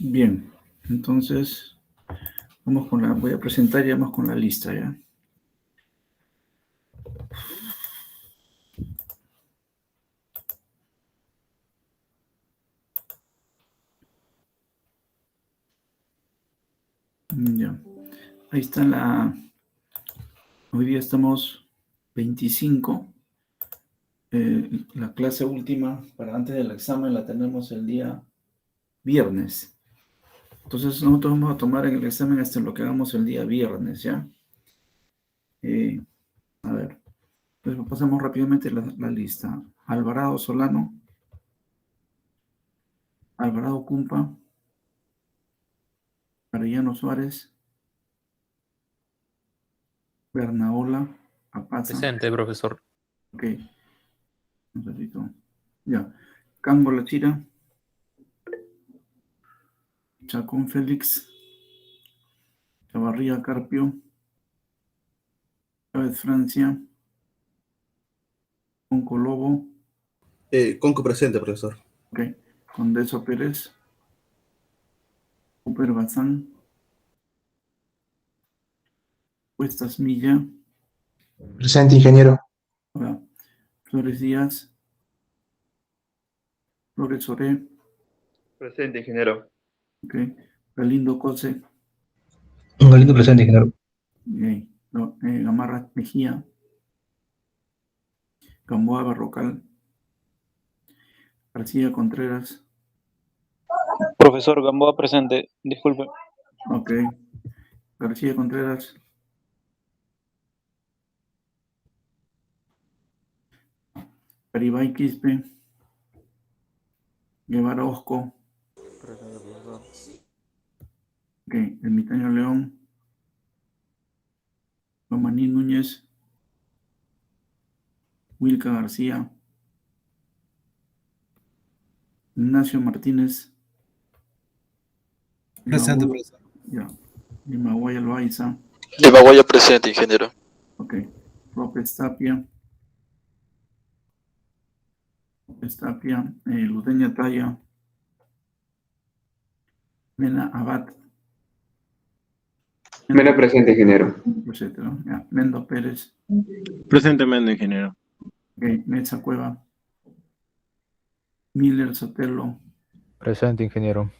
Bien, entonces voy a presentar ya más con la lista, ¿ya? Ya, ahí está hoy día estamos 25. La clase última para antes del examen la tenemos el día viernes. Entonces nosotros vamos a tomar en el examen hasta lo que hagamos el día viernes, ¿ya? A ver, pues pasamos rápidamente la lista. Alvarado Solano, Alvarado Cumpa, Arellano Suárez, Bernaola, Apaza. Presente, profesor. Ok, un ratito. Ya. Cango Lachira, Chacón Félix, Chavarría Carpio, Chávez Francia, Conco Lobo. Conco presente, profesor. Ok. Condeso Pérez, Cooper Bazán, Cuestas Milla. Presente, ingeniero. Hola. Flores Díaz, Flores Oré. Presente, ingeniero. Ok. Galindo Cose. Galindo presente, ingeniero. Ok. No, Gamarra Mejía, Gamboa Barrocal, García Contreras. Profesor Gamboa presente, disculpe. Ok. García Contreras. Garibay Quispe. Guevara Osco. Ok. Ermitaño León. Romaní Núñez. Wilca García. Ignacio Martínez. Presente, profesor. Ya. Limaguaya Loaiza. Limaguaya presente, ingeniero. Ok. López Tapia. López Tapia. Ludeña Talla. Mena Abad. Mena presente, ingeniero. Etcétera. Ya. Mendo Pérez. Presente, Mendo, ingeniero. Ok. Mesa Cueva. Miller Sotelo. Presente, ingeniero.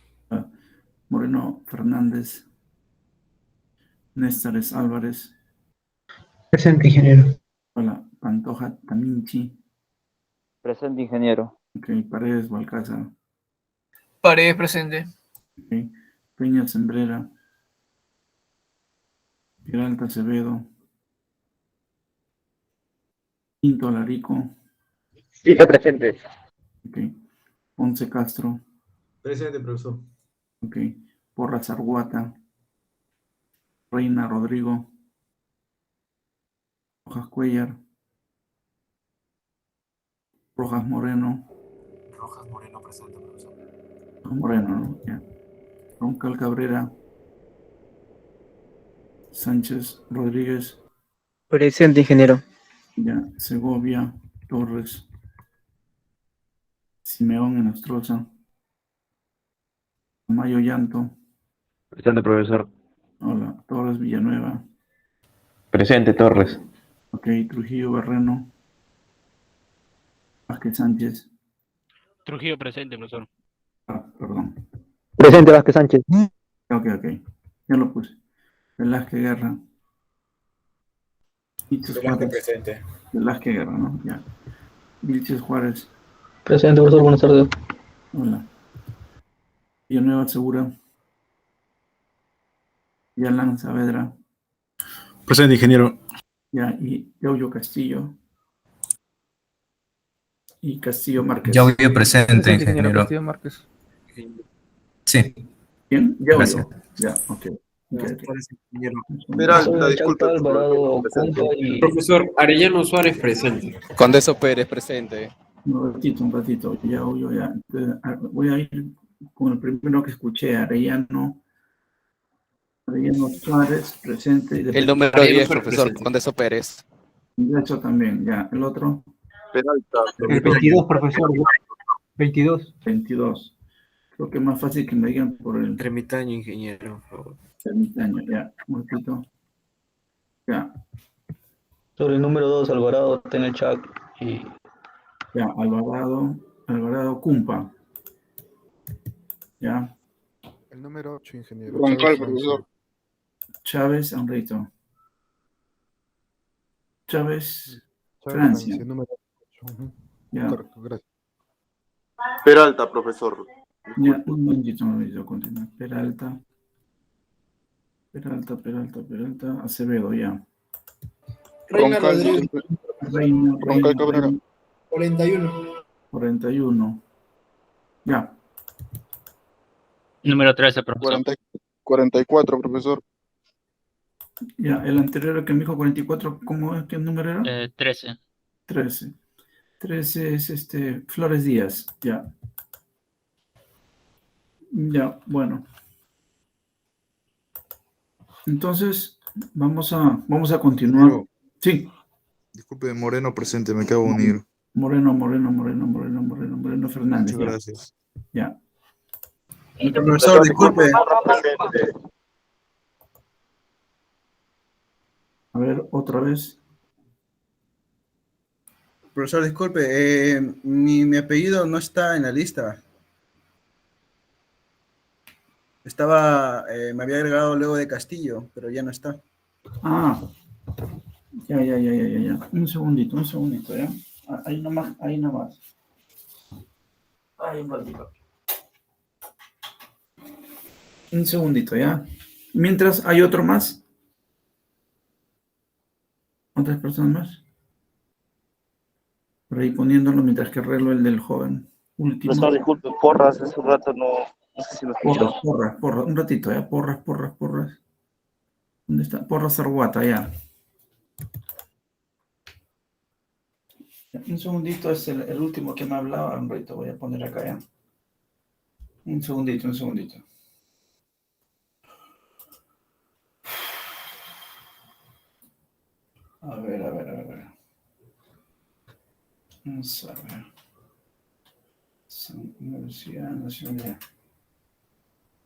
Moreno Fernández. Néstares Álvarez. Presente, ingeniero. Hola. Pantoja Taminchi. Presente, ingeniero. Ok. Paredes Balcázar. Paredes presente. Ok. Peña Sembrera. Peralta Acevedo. Quinto Alarico. Sí, presente. Ok. Ponce Castro. Presente, profesor. Ok. Porras Arguata. Reina Rodrigo. Rojas Cuellar. Rojas Moreno. Rojas Moreno presente, profesor. Moreno, ¿no? Ya. Roncal Cabrera. Sánchez Rodríguez. Presente, ingeniero. Ya. Segovia. Torres. Simeón Enostroza. Mayo Llanto. Presente, profesor. Hola. Torres Villanueva. Presente, Torres. Ok. Trujillo Barreno. Vázquez Sánchez. Trujillo presente, profesor. Perdón. Presente, Vázquez Sánchez. Ok. Ya lo puse. Velázquez Guerra. Vilches Juárez. Presente. Velázquez Guerra, ¿no? Ya. Vilches Juárez. Presente, profesor, buenas tardes. Hola. Villanueva Segura. Yalan Saavedra. Presente, ingeniero. Ya. Y Yaullo Castillo. Y Castillo Márquez. Yaullo presente, ingeniero. Castillo Márquez. Sí. ¿Quién? Yaullo. Gracias. Ya, ok. Peralta, disculpe. Alvarado, Presente. Cumpa y... Profesor Arellano Suárez presente. Condeso Pérez, presente. Un ratito. Yaullo, ya. Entonces, voy a ir con el primero que escuché. Arellano Suárez, presente. Y El número 10, profesor, presente. Condeso Pérez. Eso también, ya. El otro. Peralta. El 22, profesor. 22. 22. Creo que es más fácil que me digan por el Ermitaño, ingeniero, por favor. ermitaño. Ya, un poquito. Ya, Sobre el número 2, Alvarado está en el chat. Y ya, Alvarado Cumpa. Ya, El número 8, ingeniero. Roncal, profesor. Chávez Enrito. Chávez Francia. Número 8. Ya, Gracias. Peralta, profesor. ya, un momentito, continúa. Peralta. Acevedo, ya. Reina Rodríguez. Reina Cabrera. 41. Ya, número 13, profesor. 44, profesor. ya. El anterior que me dijo 44, ¿cómo es? ¿Qué número era? 13. 13. 13 es Flores Díaz, ya. Ya, bueno. Entonces, vamos a continuar. Ingeniero. Sí, Disculpe, Moreno presente, me acabo de unir. Moreno Fernández. Muchas Ya, gracias. ya. Profesor, disculpe. A ver, otra vez. Profesor, disculpe, mi apellido no está en la lista. Me había agregado luego de Castillo, pero ya no está. Ah, ya. Un segundito, ¿ya? Ahí nomás. Ahí un ratito. Un segundito, ¿ya? Mientras hay otro más. ¿Otras personas más? Por ahí poniéndolo mientras que arreglo el del joven. Último. Profesor, disculpe, Porras, hace un rato no sé si lo escuchó. Porras. Un ratito, ¿ya? Porras. ¿Dónde está? Porras Arhuata, ya. Un segundito, es el último que me hablaba. Un ratito, voy a poner acá, ¿ya? Un segundito. A ver. Vamos a ver. Universidad Nacional.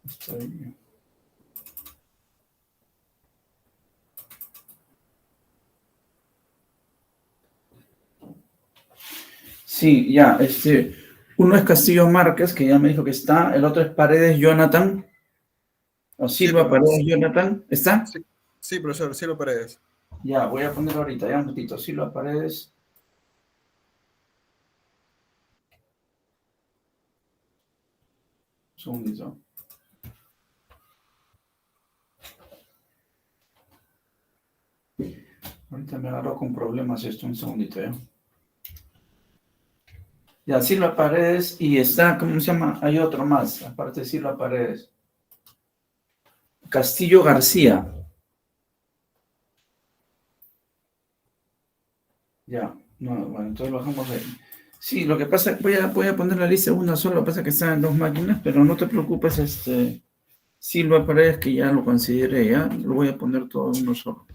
Estoy bien. Sí, ya, uno es Castillo Márquez, que ya me dijo que está, el otro es Paredes Jonathan, o Silva Sí, Paredes Jonathan, ¿está? Sí, profesor, Silva Paredes. Ya, voy a poner ahorita, ya un ratito, Silva Paredes. Un segundito. Ahorita me agarró con problemas esto, un segundito, ¿ya? Ya, Silva Paredes, y está, ¿cómo se llama? Hay otro más, aparte de Silva Paredes. Castillo García. Ya, no, bueno, entonces lo dejamos ahí. Sí, lo que pasa, voy a poner la lista una sola, lo que pasa es que están en dos máquinas, pero no te preocupes, Silva Paredes, que ya lo consideré, ya, lo voy a poner todo en uno solo.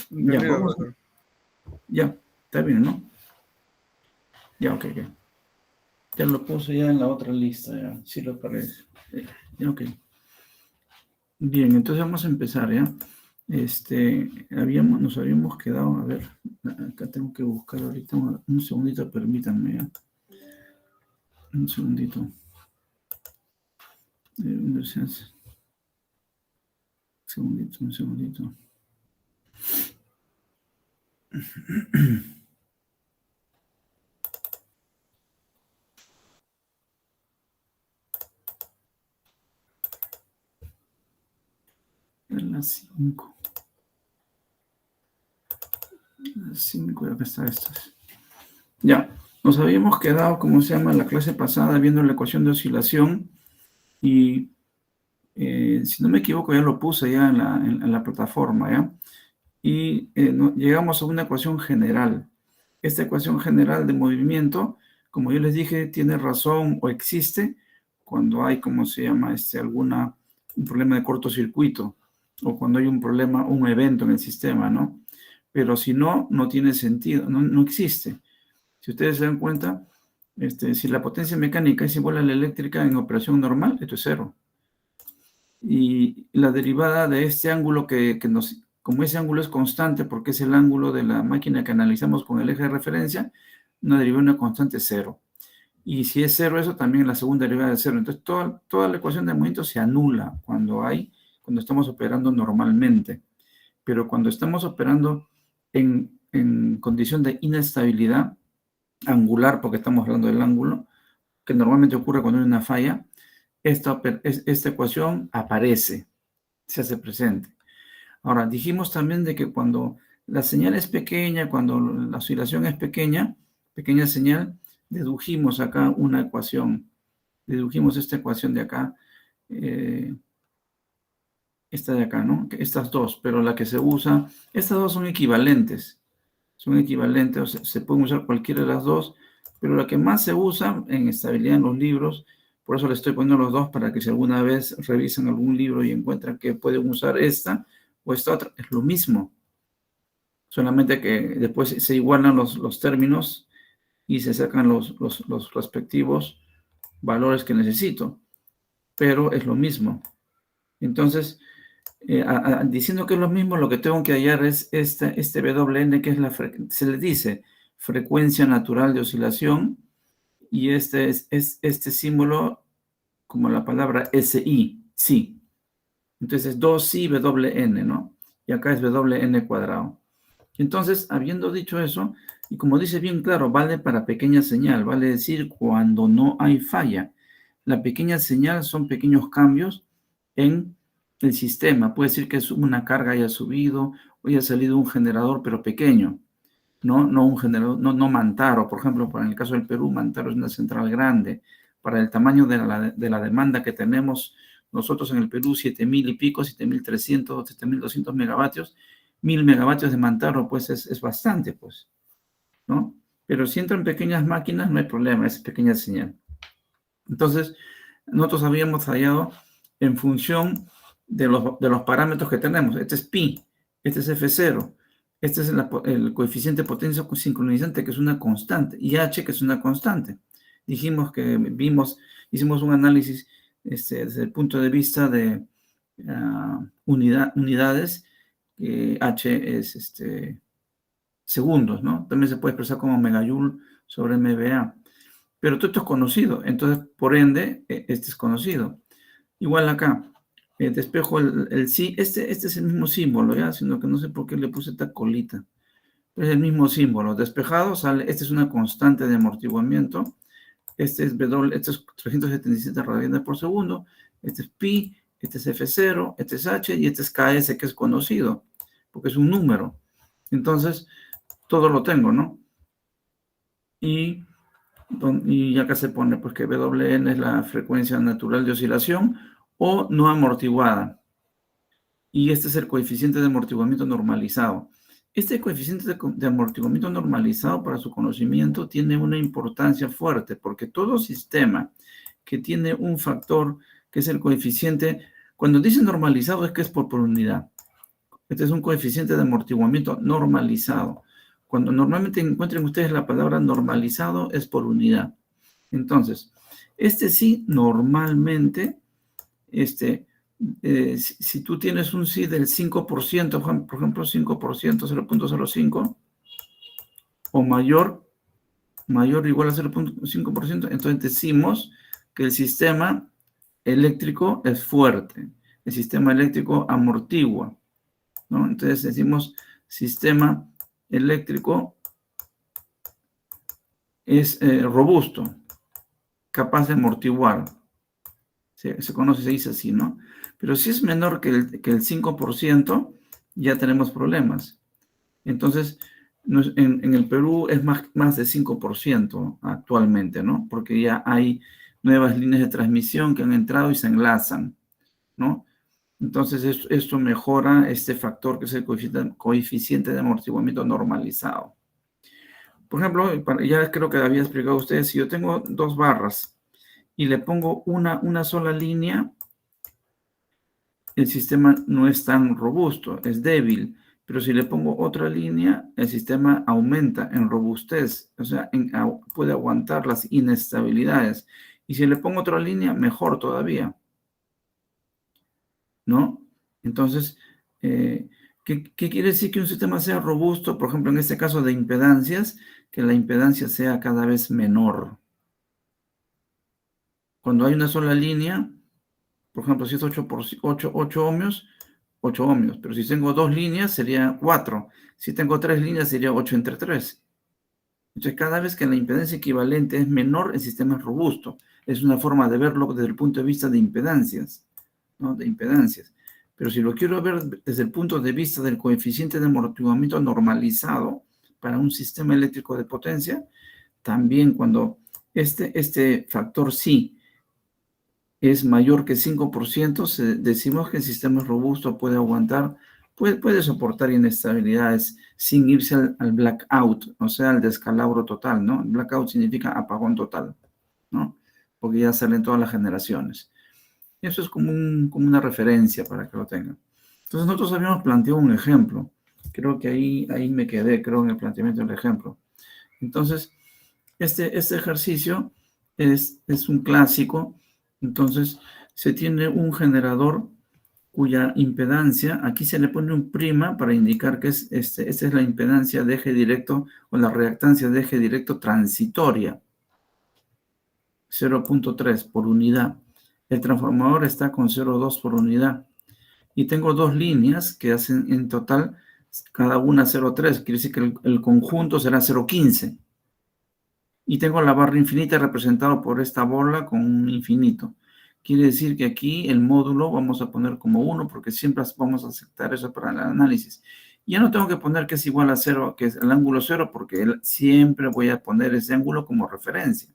Ya, ya, está bien, ¿no? Ya, ok. Ya lo puse ya en la otra lista, ya, Silva Paredes. Ya, ok. Bien, entonces vamos a empezar, ¿ya? Nos habíamos quedado, a ver, acá tengo que buscar ahorita un segundito, permítanme, ¿ya? Un segundito. Un segundito. En las 5. Las 5, ya que está estas. Ya, nos habíamos quedado, como se llama, en la clase pasada, viendo la ecuación de oscilación. Y si no me equivoco, ya lo puse ya en la plataforma, ¿ya? Y llegamos a una ecuación general. Esta ecuación general de movimiento, como yo les dije, tiene razón o existe cuando hay, como se llama, un problema de cortocircuito, o cuando hay un problema, un evento en el sistema, ¿no? Pero si no, no tiene sentido, no existe. Si ustedes se dan cuenta, Si la potencia mecánica es igual a la eléctrica en operación normal, esto es 0. Y la derivada de este ángulo como ese ángulo es constante porque es el ángulo de la máquina que analizamos con el eje de referencia, una derivada de una constante es 0. Y si es 0 eso, también la segunda derivada es 0. Entonces toda la ecuación de movimiento se anula cuando estamos operando normalmente. Pero cuando estamos operando en condición de inestabilidad angular, porque estamos hablando del ángulo, que normalmente ocurre cuando hay una falla, esta ecuación aparece, se hace presente. Ahora, dijimos también de que cuando la señal es pequeña, cuando la oscilación es pequeña señal, dedujimos acá una ecuación. Dedujimos esta ecuación de acá, esta de acá, ¿no? Estas dos, pero la que se usa, estas dos son equivalentes. Son equivalentes, o sea, se pueden usar cualquiera de las dos, pero la que más se usa en estabilidad en los libros, por eso le estoy poniendo los dos para que si alguna vez revisan algún libro y encuentran que pueden usar esta o esta otra, es lo mismo. Solamente que después se igualan los términos y se sacan los respectivos valores que necesito. Pero es lo mismo. Entonces, diciendo que es lo mismo, lo que tengo que hallar es este WN, que se le dice frecuencia natural de oscilación, y este símbolo como la palabra SI, sí. Entonces, 2 WN, ¿no? Y acá es WN cuadrado. Entonces, habiendo dicho eso, y como dice bien claro, vale para pequeña señal, vale decir cuando no hay falla. La pequeña señal son pequeños cambios en el sistema. Puede decir que una carga haya subido o haya salido un generador, pero pequeño. No un generador, no Mantaro. Por ejemplo, en el caso del Perú, Mantaro es una central grande. Para el tamaño de la demanda que tenemos nosotros en el Perú, 7.000 y pico, 7.300, 7.200 megavatios, 1.000 megavatios de Mantaro, pues es bastante, pues, ¿no? Pero si entran pequeñas máquinas, no hay problema, es pequeña señal. Entonces, nosotros habíamos hallado en función de los parámetros que tenemos. Este es pi, este es F0, este es el coeficiente de potencia sincronizante, que es una constante, y H, que es una constante. Dijimos que hicimos un análisis desde el punto de vista de unidades, H es segundos, ¿no? También se puede expresar como megajoule sobre MVA. Pero todo esto es conocido, entonces, por ende, este es conocido. Igual acá, despejo el sí, este es el mismo símbolo, ¿ya? Sino que no sé por qué le puse esta colita. Es el mismo símbolo. Despejado sale, esta es una constante de amortiguamiento. Este es 377 radianes por segundo. Este es pi, este es F0, este es H y este es KS, que es conocido, porque es un número. Entonces, todo lo tengo, ¿no? Y acá se pone pues que WN es la frecuencia natural de oscilación o no amortiguada. Y este es el coeficiente de amortiguamiento normalizado. Este coeficiente de amortiguamiento normalizado, para su conocimiento, tiene una importancia fuerte, porque todo sistema que tiene un factor que es el coeficiente, cuando dice normalizado es que es por unidad. Este es un coeficiente de amortiguamiento normalizado. Cuando normalmente encuentren ustedes la palabra normalizado es por unidad. Entonces, sí normalmente, si tú tienes un sí del 5%, por ejemplo 5%, 0.05, o mayor o igual a 0.5%, entonces decimos que el sistema eléctrico es fuerte. El sistema eléctrico amortigua, ¿no? Entonces decimos sistema eléctrico es robusto, capaz de amortiguar. Se conoce, se dice así, ¿no? Pero si es menor que el 5%, ya tenemos problemas. Entonces, en el Perú es más de 5% actualmente, ¿no? Porque ya hay nuevas líneas de transmisión que han entrado y se enlazan, ¿no? Entonces, esto mejora este factor que es el coeficiente de amortiguamiento normalizado. Por ejemplo, ya creo que había explicado a ustedes, si yo tengo dos barras y le pongo una sola línea, el sistema no es tan robusto, es débil. Pero si le pongo otra línea, el sistema aumenta en robustez, o sea, puede aguantar las inestabilidades. Y si le pongo otra línea, mejor todavía, ¿no? Entonces, ¿qué quiere decir que un sistema sea robusto? Por ejemplo, en este caso de impedancias, que la impedancia sea cada vez menor. Cuando hay una sola línea, por ejemplo, si es 8 ohmios, 8 ohmios. Pero si tengo 2 líneas, sería 4. Si tengo 3 líneas, sería 8 entre 3. Entonces, cada vez que la impedancia equivalente es menor, el sistema es robusto. Es una forma de verlo desde el punto de vista de impedancias, ¿no? De impedancias. Pero si lo quiero ver desde el punto de vista del coeficiente de amortiguamiento normalizado para un sistema eléctrico de potencia, también cuando este factor psi es mayor que 5%, decimos que el sistema es robusto, puede aguantar, puede soportar inestabilidades sin irse al blackout, o sea, al descalabro total, ¿no? Blackout significa apagón total, ¿no? Porque ya salen todas las generaciones. Eso es como una referencia para que lo tengan. Entonces nosotros habíamos planteado un ejemplo. Creo que ahí me quedé, creo, en el planteamiento del ejemplo. Entonces, este ejercicio es un clásico. Entonces, se tiene un generador cuya impedancia, aquí se le pone un prima para indicar que esta es la impedancia de eje directo o la reactancia de eje directo transitoria. 0.3 por unidad. El transformador está con 0.2 por unidad. Y tengo 2 líneas que hacen en total cada una 0.3. Quiere decir que el conjunto será 0.15. Y tengo la barra infinita representada por esta bola con un infinito. Quiere decir que aquí el módulo vamos a poner como 1 porque siempre vamos a aceptar eso para el análisis. Ya no tengo que poner que es igual a 0, que es el ángulo 0, porque siempre voy a poner ese ángulo como referencia.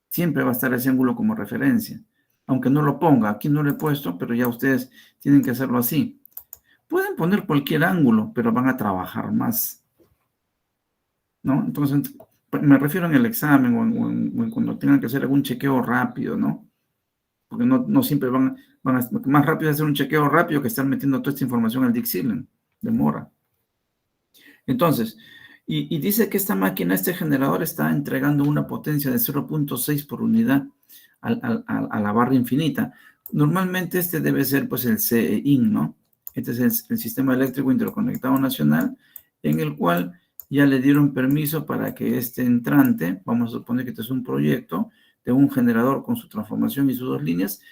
Siempre va a estar ese ángulo como referencia. Aunque no lo ponga, aquí no lo he puesto, pero ya ustedes tienen que hacerlo así. Pueden poner cualquier ángulo, pero van a trabajar más, ¿no? Entonces, me refiero en el examen o cuando tengan que hacer algún chequeo rápido, ¿no? Porque no siempre más rápido hacer un chequeo rápido que estar metiendo toda esta información al Dixilen. Demora. Entonces, y dice que esta máquina, este generador, está entregando una potencia de 0.6 por unidad a la barra infinita. Normalmente este debe ser pues el CEIN, ¿no? Este es el Sistema Eléctrico Interconectado Nacional, en el cual ya le dieron permiso para que este entrante, vamos a suponer que este es un proyecto de un generador con su transformación y sus 2 líneas,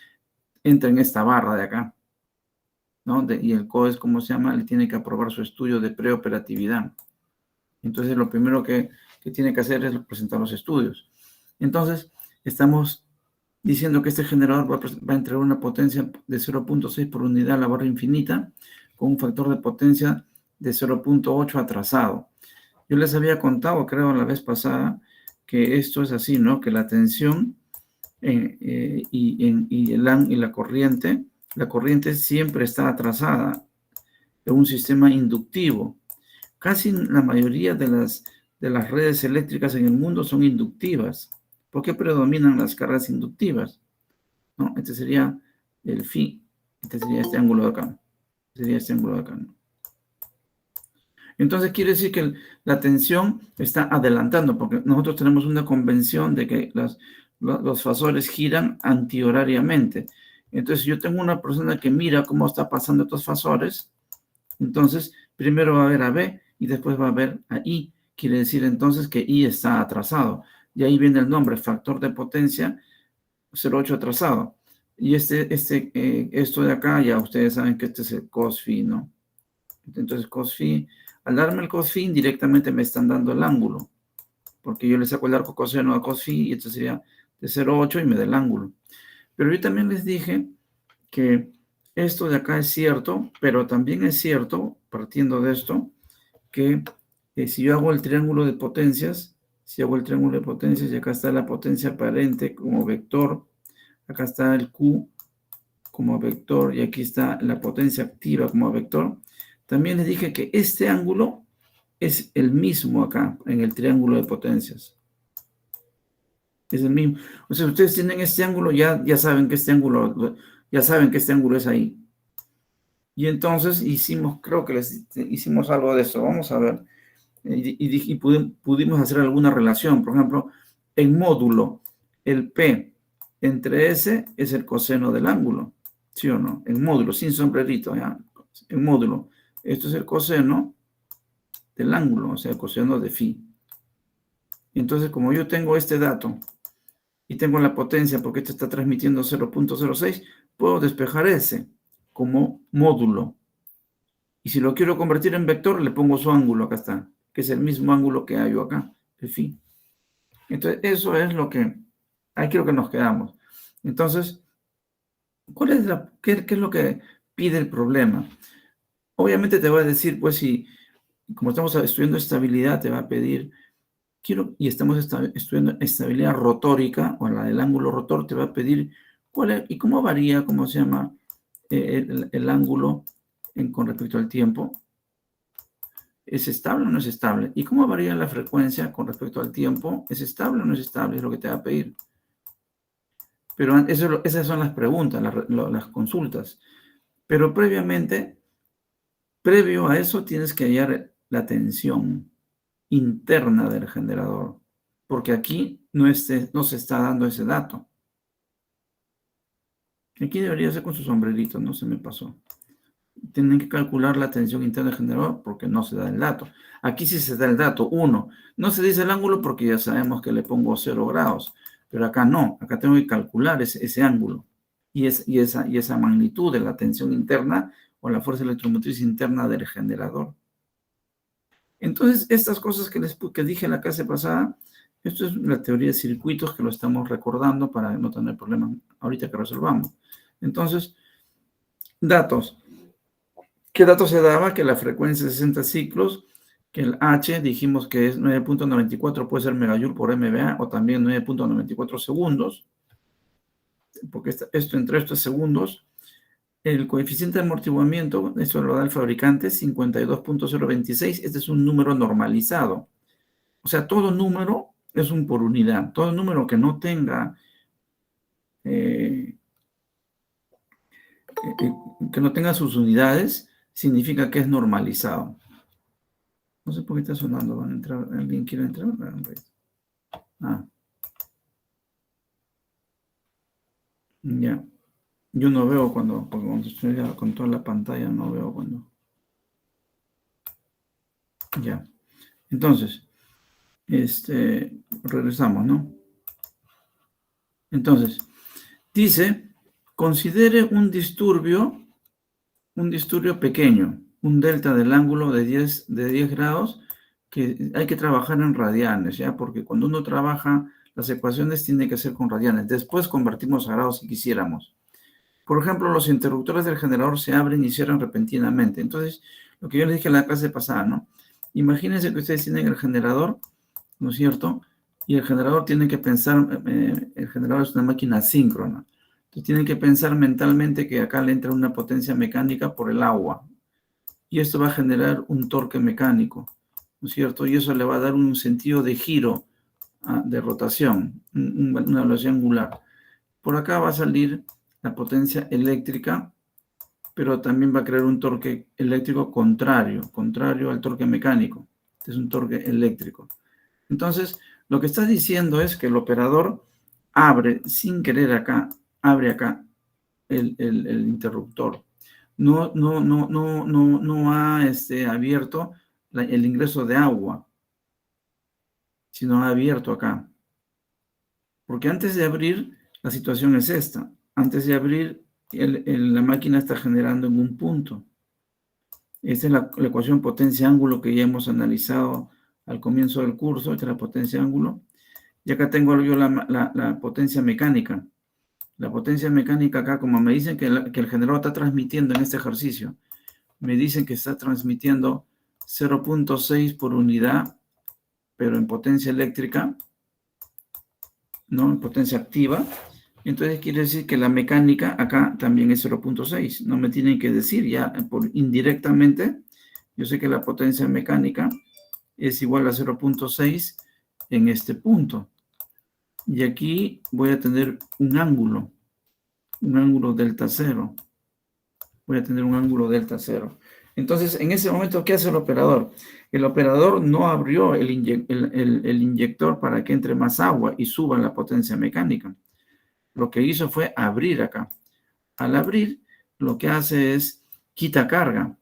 entra en esta barra de acá, ¿no? Y el COES, ¿cómo se llama? Le tiene que aprobar su estudio de preoperatividad. Entonces, lo primero que tiene que hacer es presentar los estudios. Entonces, estamos diciendo que este generador va a entregar una potencia de 0.6 por unidad a la barra infinita, con un factor de potencia de 0.8 atrasado. Yo les había contado, creo, la vez pasada, que esto es así, ¿no? Que la tensión y la corriente siempre está atrasada en un sistema inductivo. Casi la mayoría de las redes eléctricas en el mundo son inductivas. ¿Por qué predominan las cargas inductivas? ¿No? Este sería el phi. Este sería este ángulo de acá. Sería este ángulo de acá, ¿no? Entonces quiere decir que la tensión está adelantando, porque nosotros tenemos una convención de que los fasores giran antihorariamente. Entonces, yo tengo una persona que mira cómo está pasando estos fasores. Entonces, primero va a ver a B y después va a ver a I. Quiere decir entonces que I está atrasado. Y ahí viene el nombre, factor de potencia 0.8 atrasado. Y esto de acá, ya ustedes saben que este es el cos phi, ¿no? Entonces, cos phi, al darme el cos phi, indirectamente me están dando el ángulo. Porque yo le saco el arco coseno a cos phi y esto sería de 0.8 y me da el ángulo. Pero yo también les dije que esto de acá es cierto, pero también es cierto, partiendo de esto, que si yo hago el triángulo de potencias, y acá está la potencia aparente como vector, acá está el Q como vector, y aquí está la potencia activa como vector, también les dije que este ángulo es el mismo acá, en el triángulo de potencias. Es el mismo. O sea, ustedes tienen este ángulo, ya saben que este ángulo es ahí. Y entonces creo que hicimos algo de eso. Vamos a ver. Y pudimos hacer alguna relación. Por ejemplo, en módulo, el P entre S es el coseno del ángulo. ¿Sí o no? En módulo, sin sombrerito, ¿ya? En módulo. Esto es el coseno del ángulo, o sea, el coseno de phi. Entonces, como yo tengo este dato y tengo la potencia, porque esto está transmitiendo 0.06, puedo despejar S como módulo. Y si lo quiero convertir en vector, le pongo su ángulo, acá está, que es el mismo ángulo que hay acá, el phi. Entonces, eso es lo que, ahí quiero que nos quedamos. Entonces, qué es lo que pide el problema? Obviamente te va a decir, pues, si, como estamos estudiando estabilidad, te va a pedir, y estamos estudiando estabilidad rotórica, o la del ángulo rotor, te va a pedir cuál es, y cómo varía, cómo se llama, el ángulo con respecto al tiempo. ¿Es estable o no es estable? ¿Y cómo varía la frecuencia con respecto al tiempo? ¿Es estable o no es estable? Es lo que te va a pedir. Pero esas son las preguntas, las consultas. Pero previo a eso tienes que hallar la tensión interna del generador, porque aquí no se está dando ese dato. Aquí debería ser con su sombrerito, no se me pasó. Tienen que calcular la tensión interna del generador porque no se da el dato. Aquí sí se da el dato, 1. No se dice el ángulo porque ya sabemos que le pongo 0 grados, pero acá no, acá tengo que calcular ese ángulo y esa magnitud de la tensión interna o la fuerza electromotriz interna del generador. Entonces, estas cosas que dije en la clase pasada, esto es la teoría de circuitos que lo estamos recordando para no tener problemas ahorita que resolvamos. Entonces, datos. ¿Qué datos se daba? Que la frecuencia es 60 ciclos, que el H dijimos que es 9.94, puede ser megajoule por MVA, o también 9.94 segundos, porque entre estos segundos. El coeficiente de amortiguamiento, eso lo da el fabricante, 52.026. Este es un número normalizado. O sea, todo número es un por unidad. Todo número que no tenga sus unidades significa que es normalizado. No sé por qué está sonando. ¿Van a entrar? ¿Alguien quiere entrar? Ya. Yo no veo porque cuando estoy con toda la pantalla no veo cuando. Ya. Entonces, regresamos, ¿no? Entonces, dice, considere un disturbio pequeño, un delta del ángulo de 10 grados, que hay que trabajar en radianes, ¿ya? Porque cuando uno trabaja, las ecuaciones tienen que ser con radianes. Después convertimos a grados si quisiéramos. Por ejemplo, los interruptores del generador se abren y cierran repentinamente. Entonces, lo que yo les dije en la clase pasada, ¿no? Imagínense que ustedes tienen el generador, ¿no es cierto? Y el generador tiene que pensar, el generador es una máquina asíncrona. Entonces, tienen que pensar mentalmente que acá le entra una potencia mecánica por el agua. Y esto va a generar un torque mecánico, ¿no es cierto? Y eso le va a dar un sentido de giro, de rotación, una velocidad angular. Por acá va a salir la potencia eléctrica, pero también va a crear un torque eléctrico contrario al torque mecánico. Este es un torque eléctrico. Entonces, lo que está diciendo es que el operador abre, sin querer abre acá el interruptor. No ha abierto el ingreso de agua, sino ha abierto acá. Porque antes de abrir, la situación es esta. Antes de abrir, la máquina está generando en un punto. Esta es la ecuación potencia-ángulo que ya hemos analizado al comienzo del curso. Esta es la potencia-ángulo. Y acá tengo yo la potencia mecánica. La potencia mecánica acá, como me dicen que el generador está transmitiendo en este ejercicio, me dicen que está transmitiendo 0.6 por unidad, pero en potencia eléctrica, ¿no? En potencia activa. Entonces quiere decir que la mecánica acá también es 0.6. No me tienen que decir ya indirectamente. Yo sé que la potencia mecánica es igual a 0.6 en este punto. Y aquí voy a tener un ángulo delta 0. voy a tener un ángulo delta 0. Entonces, en ese momento, ¿qué hace el operador? El operador no abrió el inyector para que entre más agua y suba la potencia mecánica. Lo que hizo fue abrir acá. Al abrir, lo que hace es quita carga.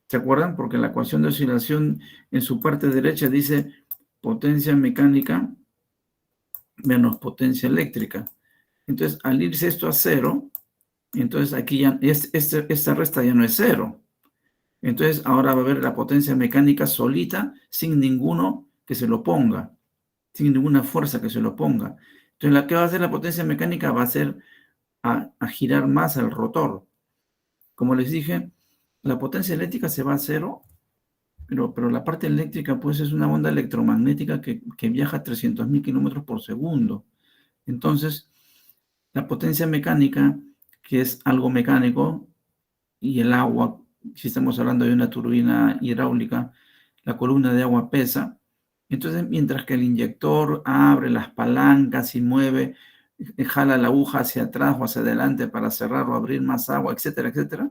¿Se acuerdan? Porque la ecuación de oscilación en su parte derecha dice potencia mecánica menos potencia eléctrica. Entonces, al irse esto a 0, entonces aquí ya esta resta ya no es 0. Entonces, ahora va a haber la potencia mecánica solita, sin ninguno que se lo ponga, sin ninguna fuerza que se lo ponga. Entonces, la que va a hacer la potencia mecánica va a ser a girar más el rotor. Como les dije, la potencia eléctrica se va a 0, pero la parte eléctrica pues es una onda electromagnética que viaja a 300.000 kilómetros por segundo. Entonces, la potencia mecánica, que es algo mecánico, y el agua, si estamos hablando de una turbina hidráulica, la columna de agua pesa. Entonces, mientras que el inyector abre las palancas y mueve, jala la aguja hacia atrás o hacia adelante para cerrar o abrir más agua, etcétera, etcétera,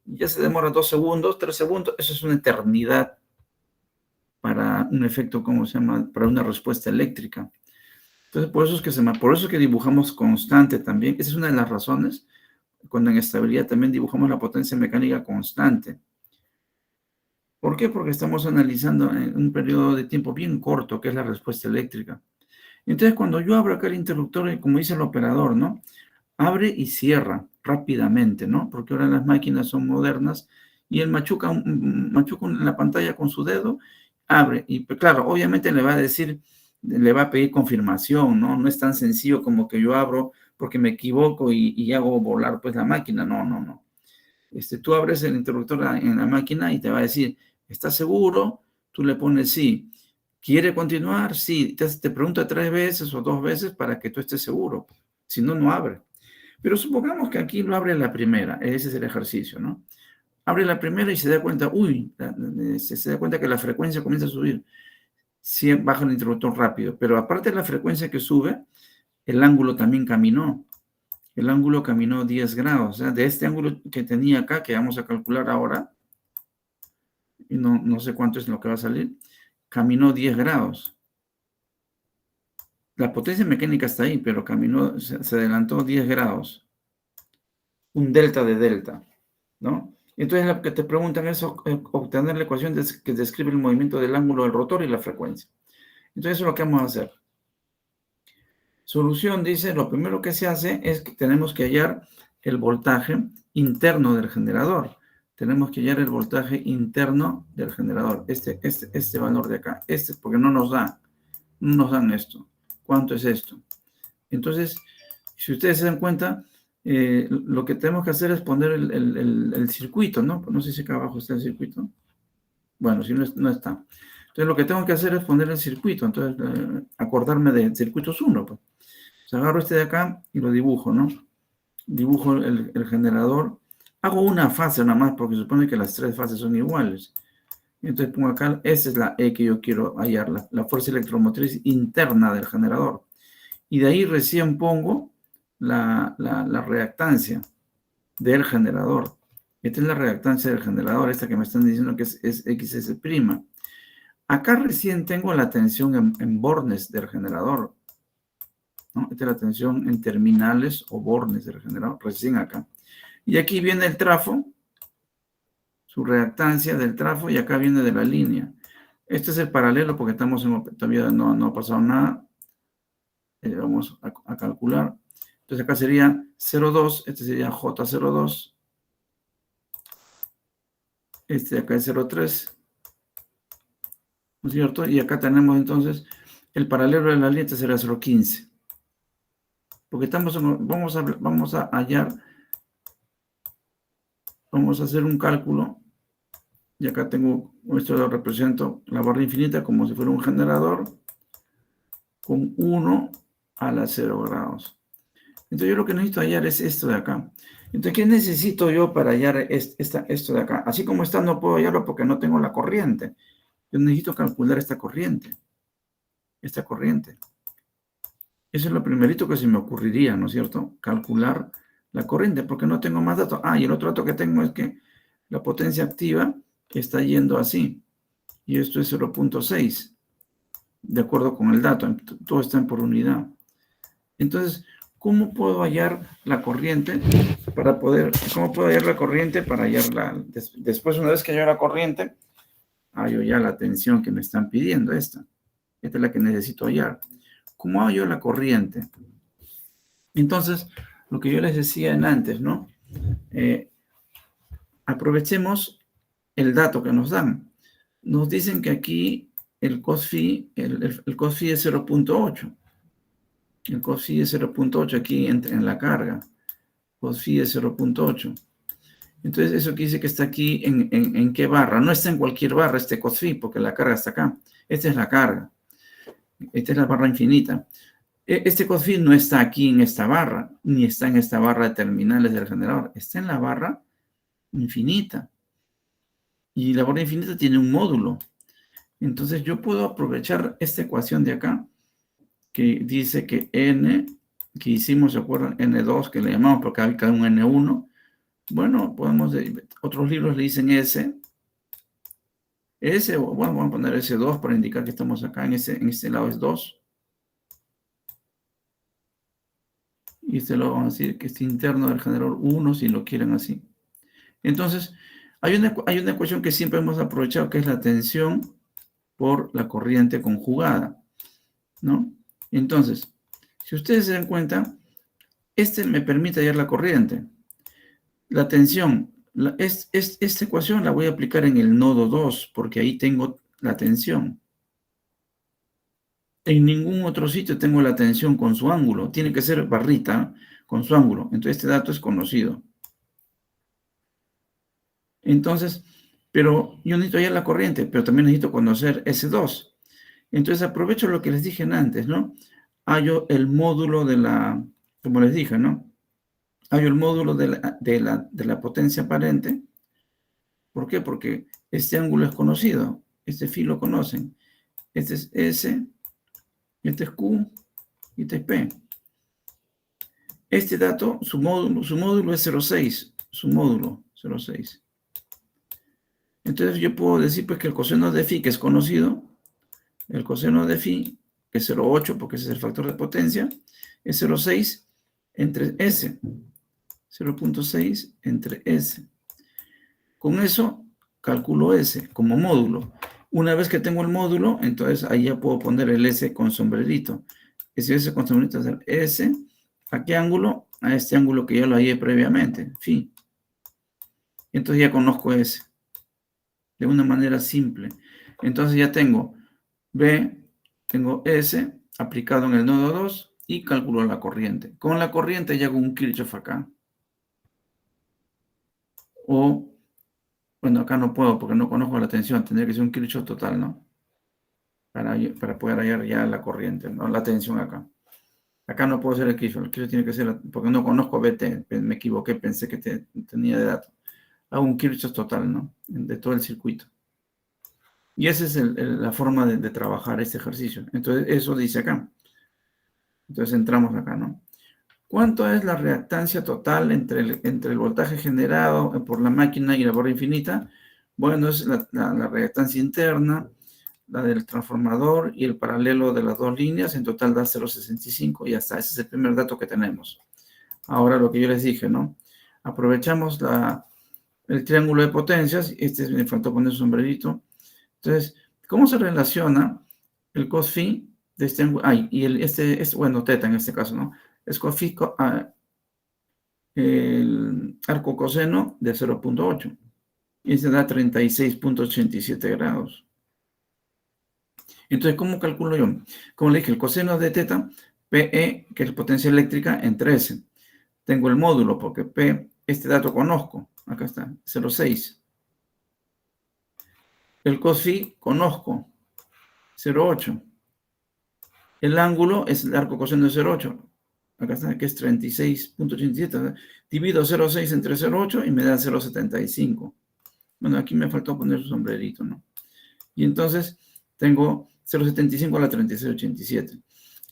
ya se demora 2 segundos, 3 segundos, eso es una eternidad para un efecto, ¿cómo se llama? Para una respuesta eléctrica. Entonces, por eso es que dibujamos constante también. Esa es una de las razones, cuando en estabilidad también dibujamos la potencia mecánica constante. ¿Por qué? Porque estamos analizando en un periodo de tiempo bien corto, que es la respuesta eléctrica. Entonces, cuando yo abro acá el interruptor, como dice el operador, ¿no? Abre y cierra rápidamente, ¿no? Porque ahora las máquinas son modernas y él machuca en la pantalla con su dedo, abre. Y claro, obviamente le va a decir, le va a pedir confirmación, ¿no? No es tan sencillo como que yo abro porque me equivoco y hago volar pues la máquina. No, no, no. Tú abres el interruptor en la máquina y te va a decir, ¿estás seguro? Tú le pones sí. ¿Quiere continuar? Sí. Te pregunta 3 veces o 2 veces para que tú estés seguro. Si no, no abre. Pero supongamos que aquí lo abre la primera. Ese es el ejercicio, ¿no? Abre la primera y se da cuenta, se da cuenta que la frecuencia comienza a subir. Sí, baja el interruptor rápido. Pero aparte de la frecuencia que sube, el ángulo también caminó. El ángulo caminó 10 grados. O sea, de este ángulo que tenía acá, que vamos a calcular ahora, y no sé cuánto es lo que va a salir, caminó 10 grados. La potencia mecánica está ahí, pero caminó, se adelantó 10 grados. Un delta de delta, ¿no? Entonces lo que te preguntan es obtener la ecuación que describe el movimiento del ángulo del rotor y la frecuencia. Entonces eso es lo que vamos a hacer. Solución dice, lo primero que se hace es que tenemos que hallar el voltaje interno del generador. Tenemos que hallar el voltaje interno del generador. Este valor de acá. Porque no nos dan esto. ¿Cuánto es esto? Entonces, si ustedes se dan cuenta, lo que tenemos que hacer es poner el circuito, ¿no? No sé si acá abajo está el circuito. Bueno, si no está. Entonces, lo que tengo que hacer es poner el circuito. Entonces, acordarme de circuitos 1. Pues. Agarro este de acá y lo dibujo, ¿no? Dibujo el generador. Hago una fase nada más porque se supone que las 3 fases son iguales. Entonces pongo acá, esa es la E que yo quiero hallar, la fuerza electromotriz interna del generador. Y de ahí recién pongo la reactancia del generador. Esta es la reactancia del generador, esta que me están diciendo que es XS'. Acá recién tengo la tensión en bornes del generador. ¿No? Esta es la tensión en terminales o bornes del generador, recién acá. Y aquí viene el trafo, su reactancia del trafo, y acá viene de la línea. Este es el paralelo porque todavía no ha pasado nada. Vamos a calcular. Entonces acá sería 0,2, este sería J02. Este de acá es 0,3. ¿No es cierto? Y acá tenemos entonces el paralelo de la línea, este será 0,15. Porque vamos a hallar, vamos a hacer un cálculo. Y acá tengo, esto lo represento, la barra infinita como si fuera un generador con 1 a la 0 grados. Entonces yo lo que necesito hallar es esto de acá. Entonces, ¿qué necesito yo para hallar esto de acá? Así como está, no puedo hallarlo porque no tengo la corriente. Yo necesito calcular esta corriente. Esta corriente. Eso es lo primerito que se me ocurriría, ¿no es cierto? Calcular la corriente, porque no tengo más datos. Ah, y el otro dato que tengo es que la potencia activa está yendo así. Y esto es 0.6, de acuerdo con el dato. Todo está por unidad. Entonces, ¿cómo puedo hallar la corriente cómo puedo hallar la corriente para hallarla? Después, una vez que hallo la corriente, hallo ya la tensión que me están pidiendo, esta. Esta es la que necesito hallar. ¿Cómo hallo la corriente? Entonces, lo que yo les decía antes, ¿no? Aprovechemos el dato que nos dan. Nos dicen que aquí el cos-phi, el cos-phi es 0.8. El cos-phi es 0.8 aquí en la carga. Cos-phi es 0.8. Entonces, eso quiere decir que está aquí en qué barra. No está en cualquier barra este cos-phi, porque la carga está acá. Esta es la carga. Esta es la barra infinita. Este cos-phi no está aquí en esta barra, ni está en esta barra de terminales del generador. Está en la barra infinita. Y la barra infinita tiene un módulo. Entonces, yo puedo aprovechar esta ecuación de acá, que dice que N, que hicimos, ¿se acuerdan? N2, que le llamamos porque hay cada un N1. Bueno, otros libros le dicen S. S, bueno, vamos a poner S2 para indicar que estamos acá, en este lado es 2. Y este lado vamos a decir que es interno del generador 1, si lo quieren así. Entonces, hay una ecuación que siempre hemos aprovechado, que es la tensión por la corriente conjugada, ¿no? Entonces, si ustedes se dan cuenta, me permite hallar la corriente. La tensión, esta ecuación la voy a aplicar en el nodo 2, porque ahí tengo la tensión. En ningún otro sitio tengo la tensión con su ángulo. Tiene que ser barrita con su ángulo. Entonces, este dato es conocido. Entonces, pero yo necesito hallar la corriente, pero también necesito conocer S2. Entonces, aprovecho lo que les dije antes, ¿no? Hallo el módulo como les dije, ¿no? Hallo el módulo de la potencia aparente. ¿Por qué? Porque este ángulo es conocido. Este phi lo conocen. Este es S, este es Q y este es P. Este dato, su módulo es 0.6. Su módulo, 0.6. Entonces yo puedo decir pues que el coseno de phi, que es conocido, el coseno de phi, que es 0.8, porque ese es el factor de potencia, es 0.6 entre S. 0.6 entre S. Con eso calculo S como módulo. Una vez que tengo el módulo, entonces ahí ya puedo poner el S con sombrerito. Ese S con sombrerito es el S. ¿A qué ángulo? A este ángulo que ya lo hallé previamente, phi. Entonces ya conozco S. De una manera simple. Entonces ya tengo B, tengo S aplicado en el nodo 2 y calculo la corriente. Con la corriente ya hago un Kirchhoff acá. O, bueno, acá no puedo porque no conozco la tensión. Tendría que ser un Kirchhoff total, ¿no? Para poder hallar ya la corriente, ¿no? La tensión acá. Acá no puedo hacer el Kirchhoff. El Kirchhoff tiene que ser, porque no conozco BT. Me equivoqué, pensé que tenía de datos. Hago un Kirchhoff total, ¿no? De todo el circuito. Y esa es la forma de trabajar este ejercicio. Entonces, eso dice acá. Entonces, entramos acá, ¿no? ¿Cuánto es la reactancia total entre el voltaje generado por la máquina y la barra infinita? Bueno, es la reactancia interna, la del transformador y el paralelo de las dos líneas. En total da 0.65 y ya está. Ese es el primer dato que tenemos. Ahora, lo que yo les dije, ¿no? Aprovechamos el triángulo de potencias. Me faltó poner su sombrerito. Entonces, ¿cómo se relaciona el cos phi de este ángulo? Bueno, teta en este caso, ¿no? Es cos phi el arco coseno de 0.8. Y se da 36.87 grados. Entonces, ¿cómo calculo yo? Como le dije, el coseno de teta, PE, que es la potencia eléctrica, entre S. Tengo el módulo, porque P, este dato conozco. Acá está, 0.6. El cos phi conozco, 0.8. El ángulo es el arco coseno de 0.8. Acá está, que es 36.87. Divido 0.6 entre 0.8 y me da 0.75. Bueno, aquí me faltó poner su sombrerito, ¿no? Y entonces tengo 0.75 a la 36.87.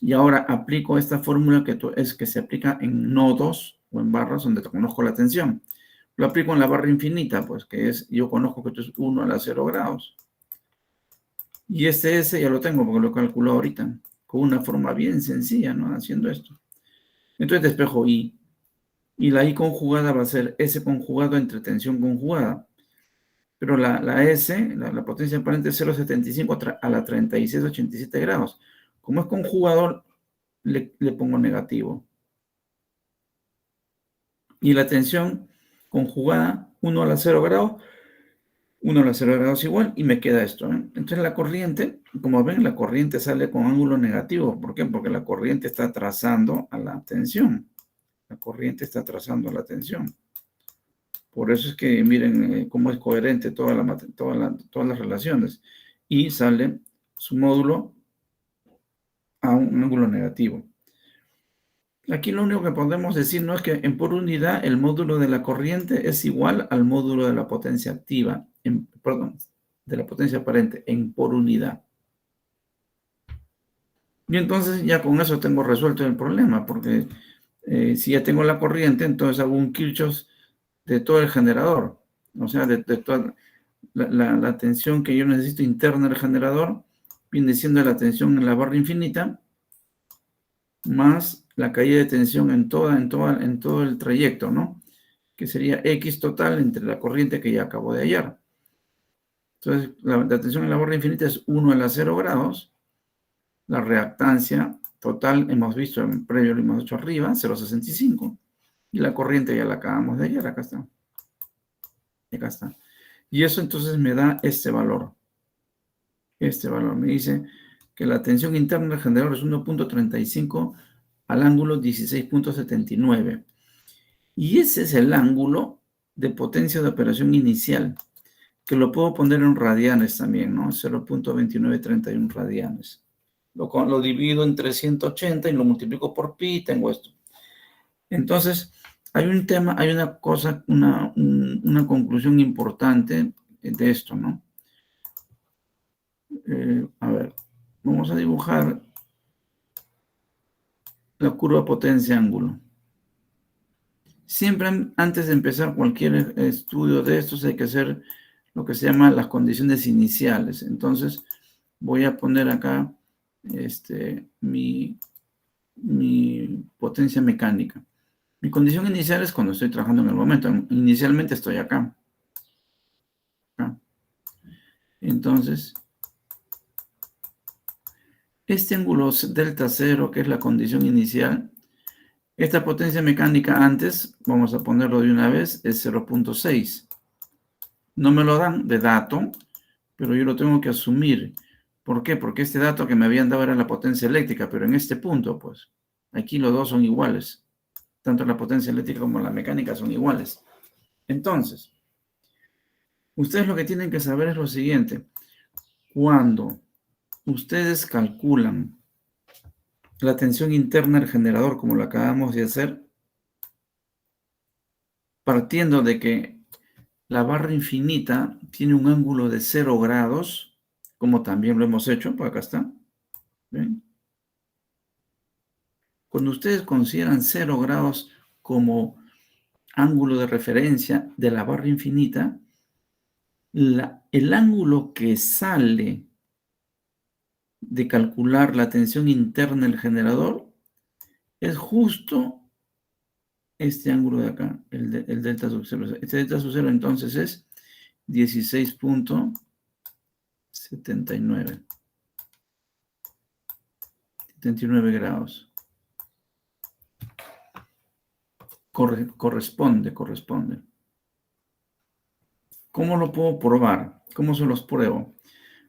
Y ahora aplico esta fórmula que se aplica en nodos o en barras donde conozco la tensión. Lo aplico en la barra infinita, pues que es, yo conozco que esto es 1 a la 0 grados. Y este S ya lo tengo porque lo calculo ahorita, con una forma bien sencilla, ¿no? Haciendo esto. Entonces despejo I. Y la I conjugada va a ser S conjugado entre tensión conjugada. Pero la S, la potencia aparente es 0,75 a la 36,87 grados. Como es conjugador, le pongo negativo. Y la tensión conjugada, 1 a la 0 grados, 1 a la 0 grados igual, y me queda esto, ¿eh? Entonces la corriente, como ven, la corriente sale con ángulo negativo. ¿Por qué? Porque la corriente está trazando a la tensión. La corriente está trazando a la tensión. Por eso es que miren cómo es coherente todas las relaciones. Y sale su módulo a un ángulo negativo. Aquí lo único que podemos decir no es que en por unidad el módulo de la corriente es igual al módulo de la potencia activa, de la potencia aparente en por unidad. Y entonces ya con eso tengo resuelto el problema, porque si ya tengo la corriente, entonces hago un Kirchhoff de todo el generador. O sea, de toda la tensión que yo necesito interna del generador, viene siendo la tensión en la barra infinita, más la caída de tensión en todo el trayecto, ¿no? Que sería X total entre la corriente que ya acabo de hallar. Entonces, la tensión en la barra infinita es 1 a la 0 grados. La reactancia total, hemos visto en previo, lo hemos hecho arriba, 0,65. Y la corriente ya la acabamos de hallar, acá está. Acá está. Y eso entonces me da este valor. Este valor me dice que la tensión interna del generador es 1,35 al ángulo 16,79. Y ese es el ángulo de potencia de operación inicial, que lo puedo poner en radianes también, ¿no? 0,2931 radianes. Lo divido entre 180 y lo multiplico por pi y tengo esto. Entonces, hay un tema, hay una cosa, una conclusión importante de esto, ¿no? A ver, vamos a dibujar la curva potencia-ángulo. Siempre antes de empezar cualquier estudio de estos hay que hacer lo que se llama las condiciones iniciales. Entonces, voy a poner acá mi potencia mecánica. Mi condición inicial es cuando estoy trabajando en el momento. Inicialmente estoy acá. Entonces, este ángulo delta 0, que es la condición inicial, esta potencia mecánica antes, vamos a ponerlo de una vez, es 0,6. No me lo dan de dato, pero yo lo tengo que asumir. ¿Por qué? Porque este dato que me habían dado era la potencia eléctrica, pero en este punto, pues, aquí los dos son iguales. Tanto la potencia eléctrica como la mecánica son iguales. Entonces, ustedes lo que tienen que saber es lo siguiente. Cuando ustedes calculan la tensión interna del generador, como lo acabamos de hacer, partiendo de que la barra infinita tiene un ángulo de 0 grados, como también lo hemos hecho, pues acá está. ¿Ven? Cuando ustedes consideran 0 grados como ángulo de referencia de la barra infinita, el ángulo que sale de calcular la tensión interna del generador es justo este ángulo de acá, el delta sub 0. Este delta sub 0 entonces es 16,79. 79 grados. Corresponde. ¿Cómo lo puedo probar? ¿Cómo se los pruebo?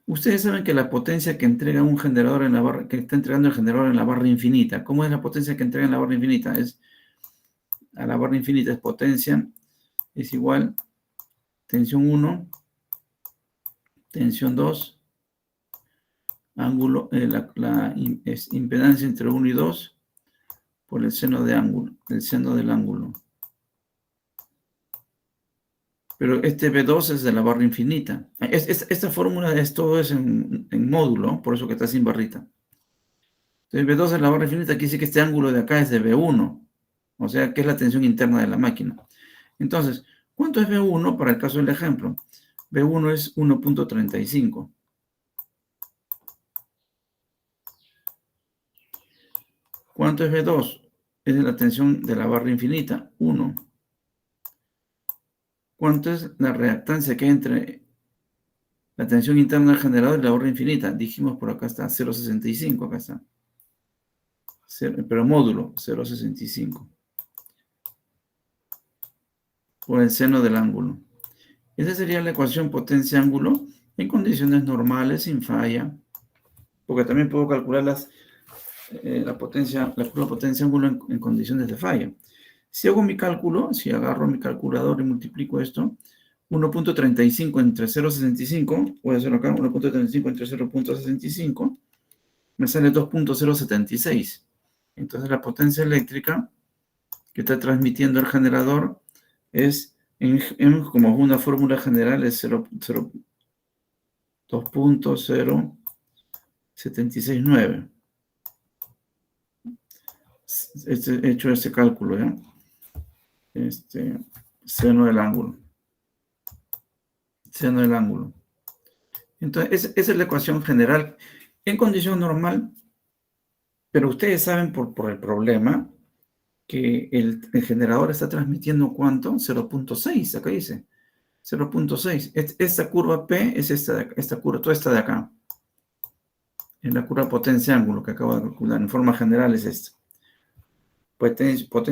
Ustedes saben que la potencia que entrega un generador en la barra, que está entregando el generador en la barra infinita, ¿cómo es la potencia que entrega en la barra infinita? A la barra infinita es potencia, es igual tensión 1, tensión 2, ángulo, es impedancia entre 1 y 2 por el seno del ángulo. Pero este B2 es de la barra infinita. Esta fórmula todo es en módulo, por eso que está sin barrita. Entonces B2 es la barra infinita, aquí dice que este ángulo de acá es de B1. O sea, que es la tensión interna de la máquina. Entonces, ¿cuánto es V1 para el caso del ejemplo? V1 es 1.35. ¿Cuánto es V2? Es la tensión de la barra infinita, 1. ¿Cuánto es la reactancia que hay entre la tensión interna del generador y la barra infinita? Dijimos por acá está 0.65, acá está. Pero módulo, 0.65. Por el seno del ángulo. Esa sería la ecuación potencia-ángulo en condiciones normales, sin falla. Porque también puedo calcular la curva potencia-ángulo en condiciones de falla. Si hago mi cálculo, si agarro mi calculador y multiplico esto, 1.35 entre 0.65, voy a hacerlo acá, 1.35 entre 0.65, me sale 2.076. Entonces la potencia eléctrica que está transmitiendo el generador es, como una fórmula general, es 2.0769. He hecho ese cálculo, ¿ya? Seno del ángulo. Seno del ángulo. Entonces, esa es la ecuación general en condición normal, pero ustedes saben por el problema que el generador está transmitiendo ¿cuánto? 0.6, acá dice. 0.6. Esta curva P es esta curva, toda esta de acá. Es la curva potencia-ángulo que acabo de calcular. En forma general es esta.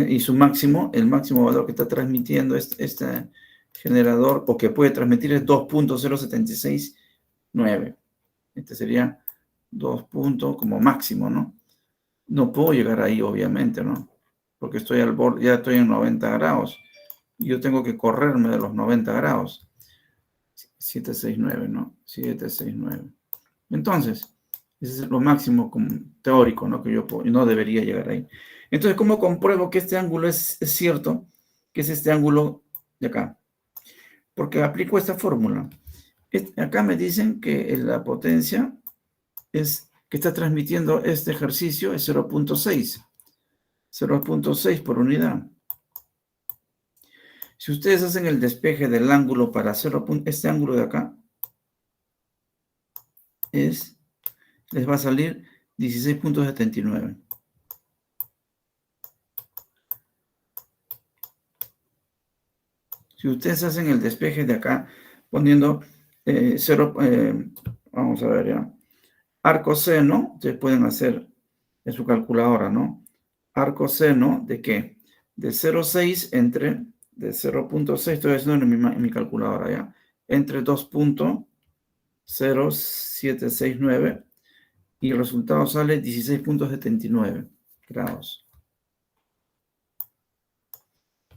Y su máximo, el máximo valor que está transmitiendo este generador, o que puede transmitir, es 2.0769. Este sería 2 puntos como máximo, ¿no? No puedo llegar ahí, obviamente, ¿no? Porque estoy al borde, ya estoy en 90 grados. Y yo tengo que correrme de los 90 grados. 769, ¿no? 769. Entonces, ese es lo máximo teórico, ¿no? Que yo no debería llegar ahí. Entonces, ¿cómo compruebo que este ángulo es cierto? Que es este ángulo de acá. Porque aplico esta fórmula. Acá me dicen que la potencia que está transmitiendo este ejercicio es 0.6. 0.6 por unidad. Si ustedes hacen el despeje del ángulo para este ángulo de acá, les va a salir 16.79. Si ustedes hacen el despeje de acá, poniendo vamos a ver ya, arco seno, ustedes pueden hacer en su calculadora, ¿no? Arco seno de ¿qué? De 0.6 de 0.6, estoy haciendo en mi calculadora ya, entre 2.0769 y el resultado sale 16.79 grados.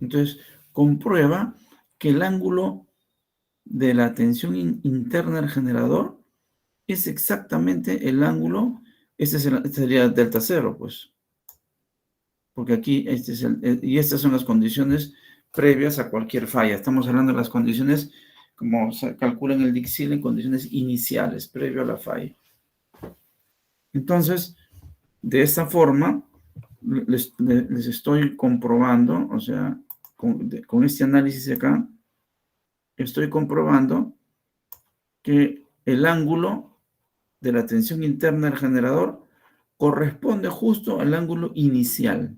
Entonces, comprueba que el ángulo de la tensión interna del generador es exactamente el ángulo, este sería delta cero, pues. Porque aquí, y estas son las condiciones previas a cualquier falla. Estamos hablando de las condiciones, como se calcula en el Dixil, en condiciones iniciales, previo a la falla. Entonces, de esta forma, les estoy comprobando, o sea, con este análisis de acá, estoy comprobando que el ángulo de la tensión interna del generador corresponde justo al ángulo inicial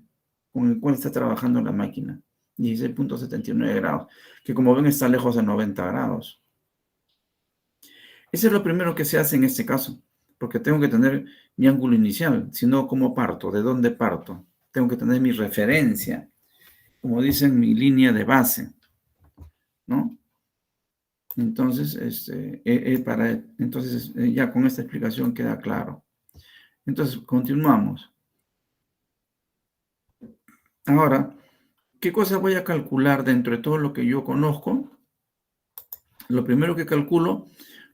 con el cual está trabajando la máquina, 16.79 grados, que como ven está lejos de 90 grados. Eso es lo primero que se hace en este caso, porque tengo que tener mi ángulo inicial, si no, ¿cómo parto? ¿De dónde parto? Tengo que tener mi referencia, como dicen, mi línea de base, ¿no? Entonces, ya con esta explicación queda claro. Entonces, continuamos. Ahora, ¿qué cosa voy a calcular dentro de todo lo que yo conozco? Lo primero que calculo,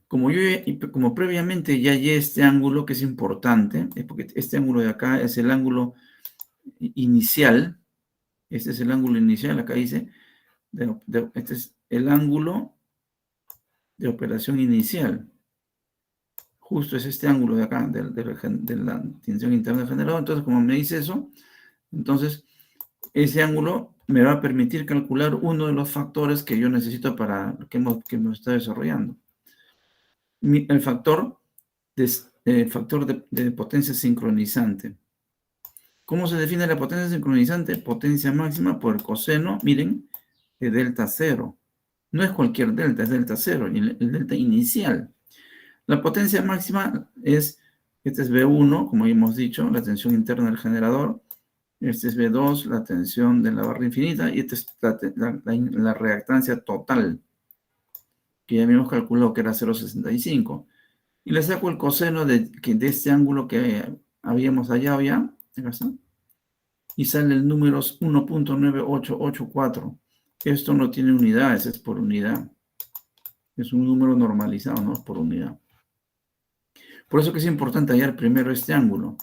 como previamente ya hallé este ángulo que es importante, es porque este ángulo de acá es el ángulo inicial. Este es el ángulo inicial, acá dice, este es el ángulo de operación inicial. Justo es este ángulo de acá, de la tensión interna del generador. Entonces, como me dice eso, entonces ese ángulo me va a permitir calcular uno de los factores que yo necesito para que hemos estado desarrollando. El factor de potencia sincronizante. ¿Cómo se define la potencia sincronizante? Potencia máxima por el coseno, miren, de delta 0. No es cualquier delta, es delta 0, el delta inicial. La potencia máxima es, este es V1, como ya hemos dicho, la tensión interna del generador. Este es V2, la tensión de la barra infinita, y esta es la reactancia total, que ya habíamos calculado que era 0,65. Y le saco el coseno de este ángulo que habíamos hallado ya, acá está, y sale el número 1.9884. Esto no tiene unidades, es por unidad. Es un número normalizado, no es por unidad. Por eso que es importante hallar primero este ángulo,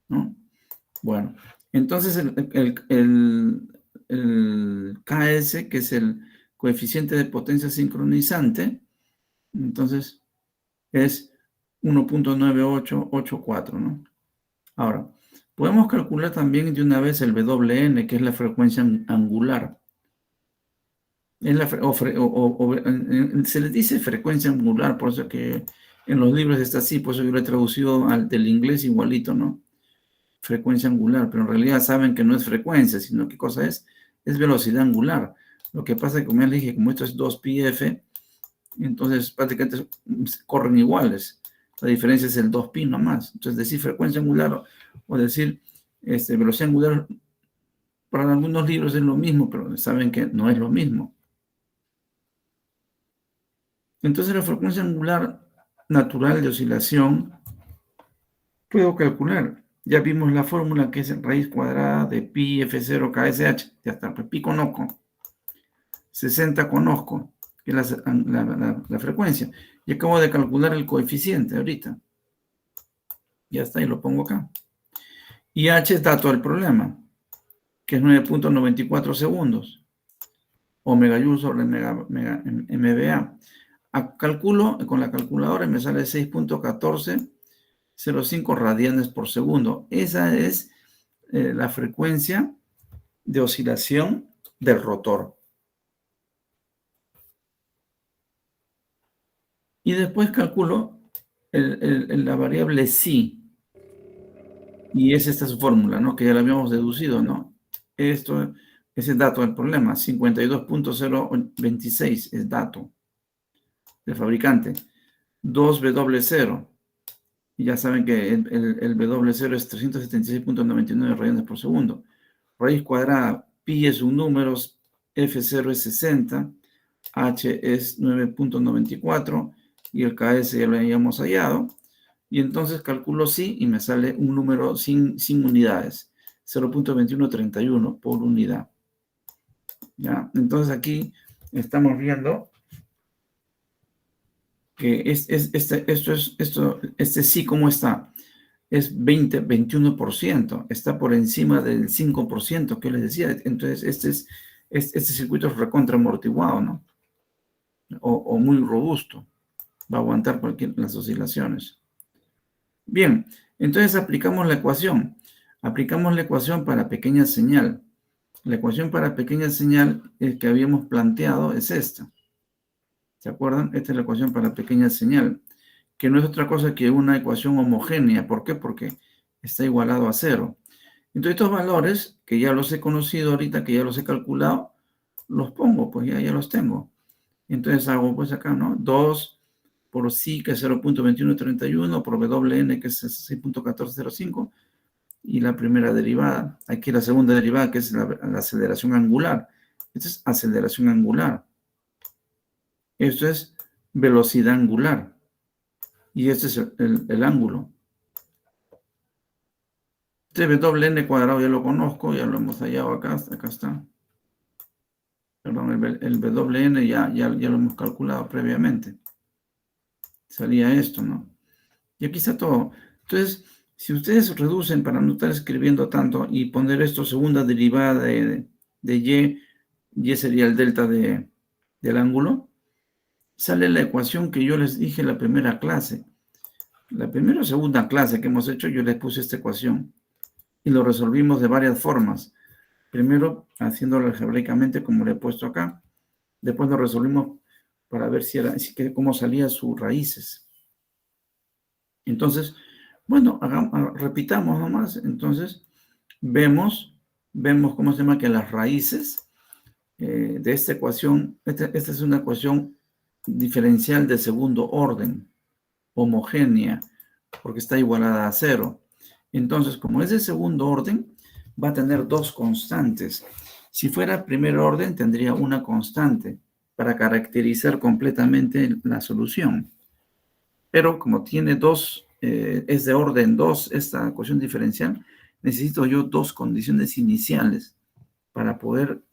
¿no? Bueno, entonces el KS, que es el coeficiente de potencia sincronizante, entonces es 1.9884, ¿no? Ahora, podemos calcular también de una vez el WN, que es la frecuencia angular. Se le dice frecuencia angular, por eso que en los libros está así, por eso yo lo he traducido del inglés igualito, ¿no? Frecuencia angular, pero en realidad saben que no es frecuencia, sino que cosa es velocidad angular. Lo que pasa es que, como ya les dije, como esto es 2πf, entonces prácticamente corren iguales. La diferencia es el 2π nomás. Entonces decir frecuencia angular o decir velocidad angular, para algunos libros es lo mismo, pero saben que no es lo mismo. Entonces la frecuencia angular natural de oscilación puedo calcular. Ya vimos la fórmula que es raíz cuadrada de pi f0 ksh. Ya está, pues pi conozco. 60 conozco, que es la frecuencia. Y acabo de calcular el coeficiente ahorita. Ya está, y lo pongo acá. Y h es dato del problema, que es 9.94 segundos. O megajoules sobre MVA. Calculo con la calculadora y me sale 6.1405 radianes por segundo. Esa es la frecuencia de oscilación del rotor. Y después calculo la variable psi. Y es esta su fórmula, ¿no? Que ya la habíamos deducido, ¿no? Esto es el dato del problema. 52.026 es dato del fabricante. 2W0. Y ya saben que el W0 es 376.99 radianes por segundo. Raíz cuadrada, pi es un número, F0 es 60, H es 9.94 y el KS ya lo habíamos hallado. Y entonces calculo psi y me sale un número sin unidades, 0.2131 por unidad. ¿Ya? Entonces aquí estamos viendo que este sí, ¿cómo está? Es 21%, está por encima del 5% que les decía. Entonces este circuito es recontra amortiguado, ¿no? O muy robusto, va a aguantar las oscilaciones. Bien, entonces aplicamos la ecuación. Aplicamos la ecuación para pequeña señal. La ecuación para pequeña señal que habíamos planteado es esta. ¿Se acuerdan? Esta es la ecuación para pequeña señal, que no es otra cosa que una ecuación homogénea. ¿Por qué? Porque está igualado a 0. Entonces estos valores, que ya los he conocido ahorita, que ya los he calculado, los pongo, pues ya los tengo. Entonces hago pues acá, ¿no? 2 por psi, que es 0.2131, por WN, que es 6.1405, y la primera derivada. Aquí la segunda derivada, que es la aceleración angular. Esta es aceleración angular. Esto es velocidad angular. Y este es el ángulo. Este WN cuadrado ya lo conozco, ya lo hemos hallado acá está. Perdón, el WN ya lo hemos calculado previamente. Salía esto, ¿no? Y aquí está todo. Entonces, si ustedes reducen para no estar escribiendo tanto y poner esto segunda derivada de y sería el delta del ángulo, sale la ecuación que yo les dije en la primera clase. La primera o segunda clase que hemos hecho, yo les puse esta ecuación y lo resolvimos de varias formas. Primero haciéndolo algebraicamente como le he puesto acá. Después lo resolvimos para ver cómo salía sus raíces. Entonces, bueno, repitamos nomás. Entonces, vemos cómo se llama que las raíces de esta ecuación, esta es una ecuación diferencial de segundo orden, homogénea, porque está igualada a 0. Entonces, como es de segundo orden, va a tener dos constantes. Si fuera primer orden, tendría una constante para caracterizar completamente la solución. Pero como tiene dos, es de orden 2 esta ecuación diferencial, necesito yo dos condiciones iniciales para poder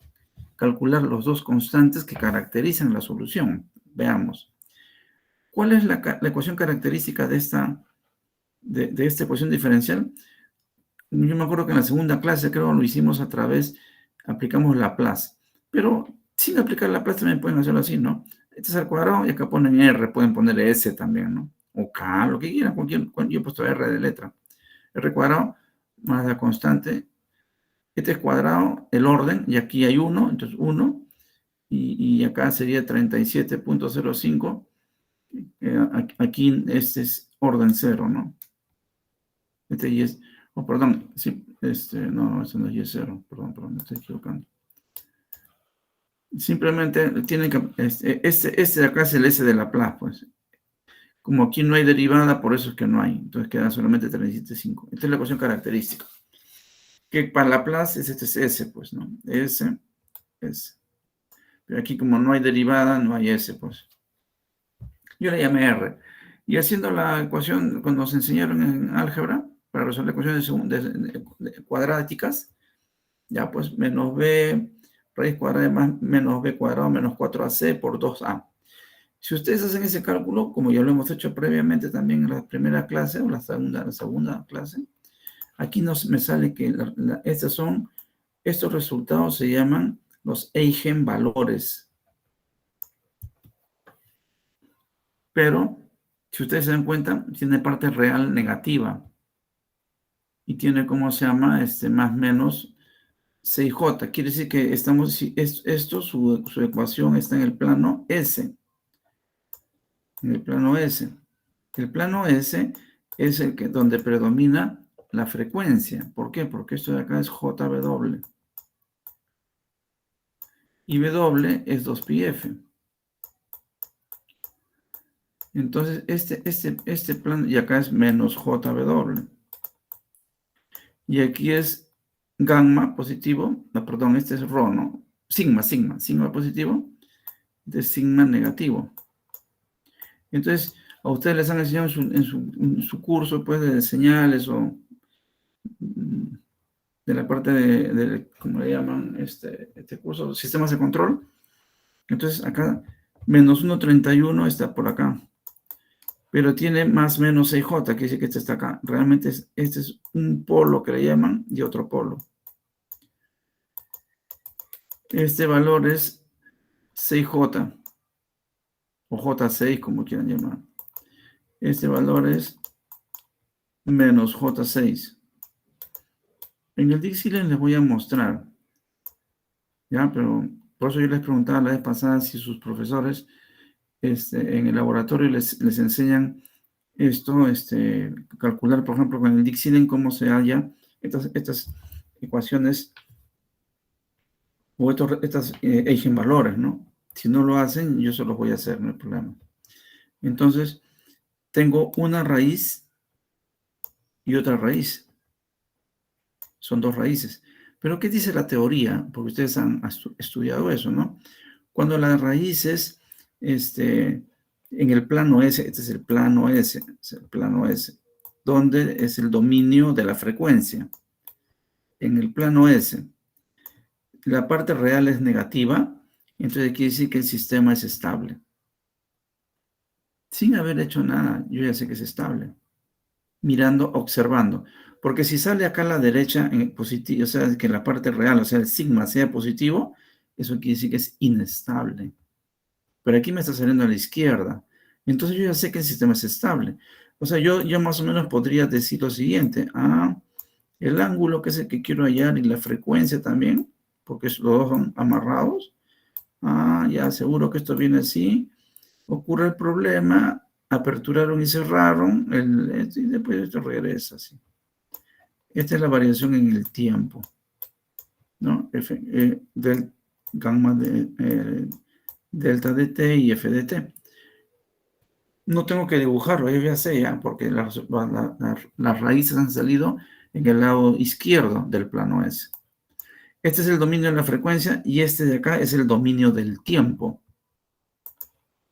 calcular los dos constantes que caracterizan la solución. Veamos. ¿Cuál es la ecuación característica de esta ecuación diferencial? Yo me acuerdo que en la segunda clase, creo, lo hicimos aplicamos Laplace. Pero sin aplicar Laplace también pueden hacerlo así, ¿no? Este es al cuadrado y acá ponen R, pueden poner S también, ¿no? O K, lo que quieran, yo he puesto R de letra. R cuadrado más la constante. Este es cuadrado, el orden, y aquí hay 1, entonces 1, y acá sería 37.05. Aquí este es orden 0, ¿no? Este y es, perdón, sí, no, este no es Y0, perdón, me estoy equivocando. Simplemente tienen que, este de acá es el S de Laplace, pues. Como aquí no hay derivada, por eso es que no hay. Entonces queda solamente 37.5. Esta es la ecuación característica. Que para Laplace este es S, pues, ¿no? S. Pero aquí como no hay derivada, no hay S, pues. Yo le llamé R. Y haciendo la ecuación, cuando nos enseñaron en álgebra, para resolver ecuaciones cuadráticas, ya pues menos B, raíz cuadrada de más menos B cuadrado menos 4AC por 2A. Si ustedes hacen ese cálculo, como ya lo hemos hecho previamente también en la primera clase o la segunda clase, aquí me sale que estos resultados se llaman los eigenvalores. Pero, si ustedes se dan cuenta, tiene parte real negativa. Y tiene, ¿cómo se llama? Más menos 6J. Quiere decir que su ecuación está en el plano S. En el plano S. El plano S es donde predomina la frecuencia. ¿Por qué? Porque esto de acá es JW. Y W es 2πf. Entonces, este plano, y acá es menos JW. Y aquí es gamma positivo, perdón, este es rho, ¿no? Sigma positivo, de sigma negativo. Entonces, a ustedes les han enseñado en su curso, pues, de señales o de la parte de ¿cómo le llaman? Este curso, sistemas de control. Entonces, acá, menos 1,31 está por acá. Pero tiene más menos 6J, que dice que este está acá. Realmente este es un polo que le llaman y otro polo. Este valor es 6J. O J6, como quieran llamar. Este valor es menos J6. En el Dixieland les voy a mostrar. Ya, pero por eso yo les preguntaba la vez pasada si sus profesores en el laboratorio les enseñan esto, calcular, por ejemplo, con el Dixieland cómo se halla estas ecuaciones o estas eigenvalores, ¿no? Si no lo hacen, yo se los voy a hacer, no hay problema. Entonces, tengo una raíz y otra raíz. Son dos raíces. Pero, ¿qué dice la teoría? Porque ustedes han estudiado eso, ¿no? Cuando las raíces en el plano S, este es el plano S, donde es el dominio de la frecuencia. En el plano S, la parte real es negativa, entonces quiere decir que el sistema es estable. Sin haber hecho nada, yo ya sé que es estable. Mirando, observando. Porque si sale acá a la derecha en positivo, o sea, que la parte real, o sea, el sigma sea positivo, eso quiere decir que es inestable. Pero aquí me está saliendo a la izquierda. Entonces yo ya sé que el sistema es estable. O sea, yo más o menos podría decir lo siguiente. El ángulo que es el que quiero hallar y la frecuencia también porque los dos son amarrados. Ah, ya, seguro que esto viene así. Ocurre el problema, aperturaron y cerraron, y después esto regresa así. Esta es la variación en el tiempo, ¿no? Del gamma de delta de t y f de t. No tengo que dibujarlo, yo ya sé ya, porque las raíces han salido en el lado izquierdo del plano S. Este es el dominio de la frecuencia y este de acá es el dominio del tiempo.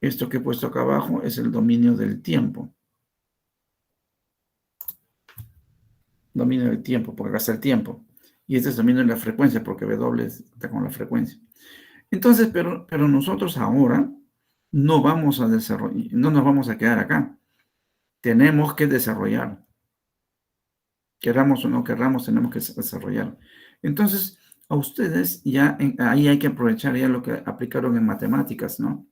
Esto que he puesto acá abajo es el dominio del tiempo. Dominio del tiempo, porque acá está el tiempo. Y este es el dominio de la frecuencia, porque W está con la frecuencia. Entonces, pero nosotros ahora no vamos a desarrollar, no nos vamos a quedar acá. Tenemos que desarrollar. Queramos o no queramos, tenemos que desarrollar. Entonces, a ustedes ya, ahí hay que aprovechar ya lo que aplicaron en matemáticas, ¿no?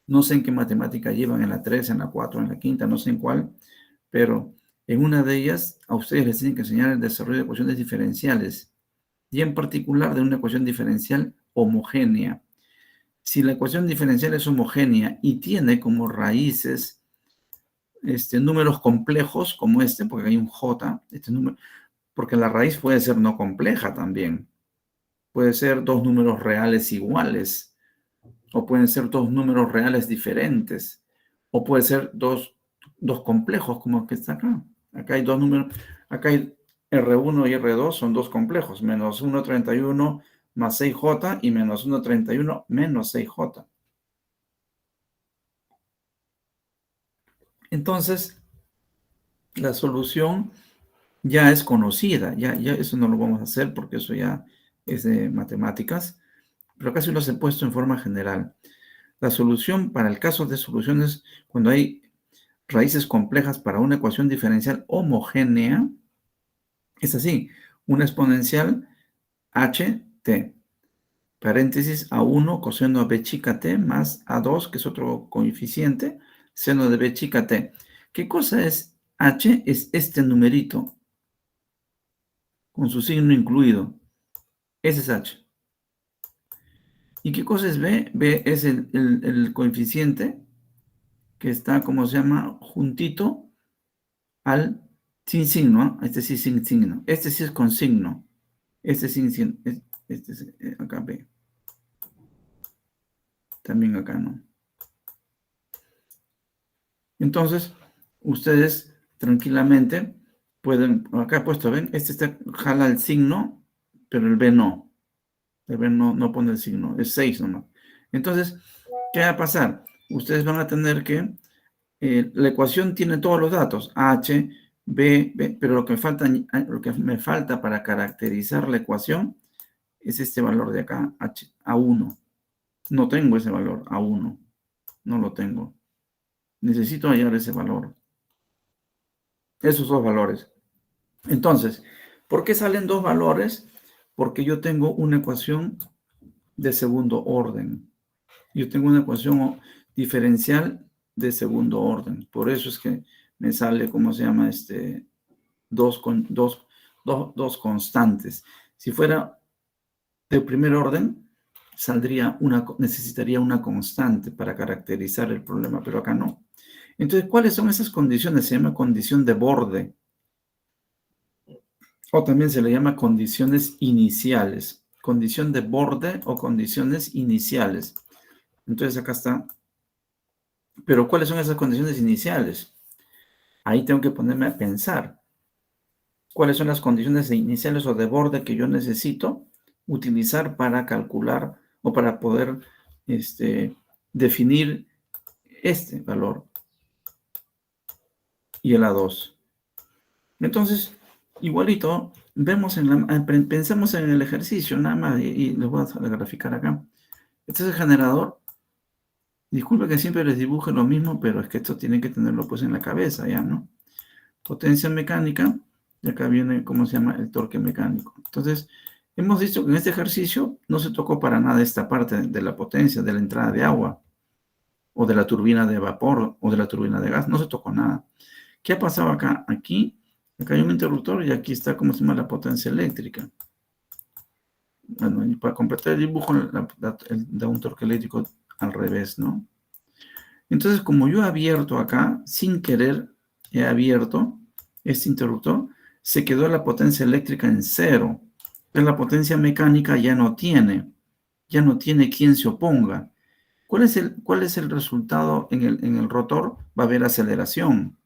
No sé en qué matemática llevan, en la 3, en la 4, en la 5, no sé en cuál, pero en una de ellas a ustedes les tienen que enseñar el desarrollo de ecuaciones diferenciales, y en particular de una ecuación diferencial homogénea. Si la ecuación diferencial es homogénea y tiene como raíces números complejos como este, porque hay un J, número, porque la raíz puede ser no compleja también. Puede ser dos números reales iguales, o pueden ser dos números reales diferentes, o puede ser dos complejos como el que está acá. Acá hay dos números, acá hay R1 y R2, son dos complejos, menos 1,31 más 6J y menos 1,31 menos 6J. Entonces, la solución ya es conocida, ya eso no lo vamos a hacer porque eso ya es de matemáticas, pero casi los he puesto en forma general. La solución para el caso de soluciones cuando hay raíces complejas para una ecuación diferencial homogénea es así, una exponencial ht, paréntesis a1 coseno de b chica t más a2, que es otro coeficiente, seno de b chica t. ¿Qué cosa es h? Es este numerito, con su signo incluido. Ese es h. ¿Y qué cosa es b? B es el coeficiente que está, ¿cómo se llama? Juntito al sin signo. Este sí sin signo. Este sí es con signo. Este sin signo. Este es acá b. También acá no. Entonces, ustedes tranquilamente pueden, acá he puesto, ven, jala el signo, pero el b no. El b no pone el signo, es 6 nomás. Entonces, ¿qué va a pasar? Ustedes van a tener que, la ecuación tiene todos los datos, h, b, pero lo que me falta para caracterizar la ecuación es este valor de acá, h, a1. No tengo ese valor, a1. No lo tengo. Necesito hallar ese valor. Esos dos valores. Entonces, ¿por qué salen dos valores? Porque yo tengo una ecuación de segundo orden. Yo tengo una ecuación diferencial de segundo orden. Por eso es que me sale, ¿cómo se llama? Dos constantes. Si fuera de primer orden, necesitaría una constante para caracterizar el problema, pero acá no. Entonces, ¿cuáles son esas condiciones? Se llama condición de borde. O también se le llama condiciones iniciales. Condición de borde o condiciones iniciales. Entonces, acá está. Pero, ¿cuáles son esas condiciones iniciales? Ahí tengo que ponerme a pensar. ¿Cuáles son las condiciones iniciales o de borde que yo necesito utilizar para calcular o para poder definir este valor y el A2? Entonces, igualito, pensemos en el ejercicio nada más y les voy a graficar acá. Este es el generador. Disculpe que siempre les dibuje lo mismo, pero es que esto tienen que tenerlo pues en la cabeza ya, ¿no? Potencia mecánica, y acá viene, ¿cómo se llama? El torque mecánico. Entonces, hemos visto que en este ejercicio no se tocó para nada esta parte de la potencia, de la entrada de agua, o de la turbina de vapor, o de la turbina de gas, no se tocó nada. ¿Qué ha pasado acá? Acá hay un interruptor y aquí está, ¿cómo se llama? La potencia eléctrica. bueno, y para completar el dibujo da un torque eléctrico al revés, ¿no? Entonces, como yo he abierto acá, sin querer, he abierto este interruptor, se quedó la potencia eléctrica en 0. Pero la potencia mecánica ya no tiene quien se oponga. ¿Cuál es el resultado en el rotor? Va a haber aceleración.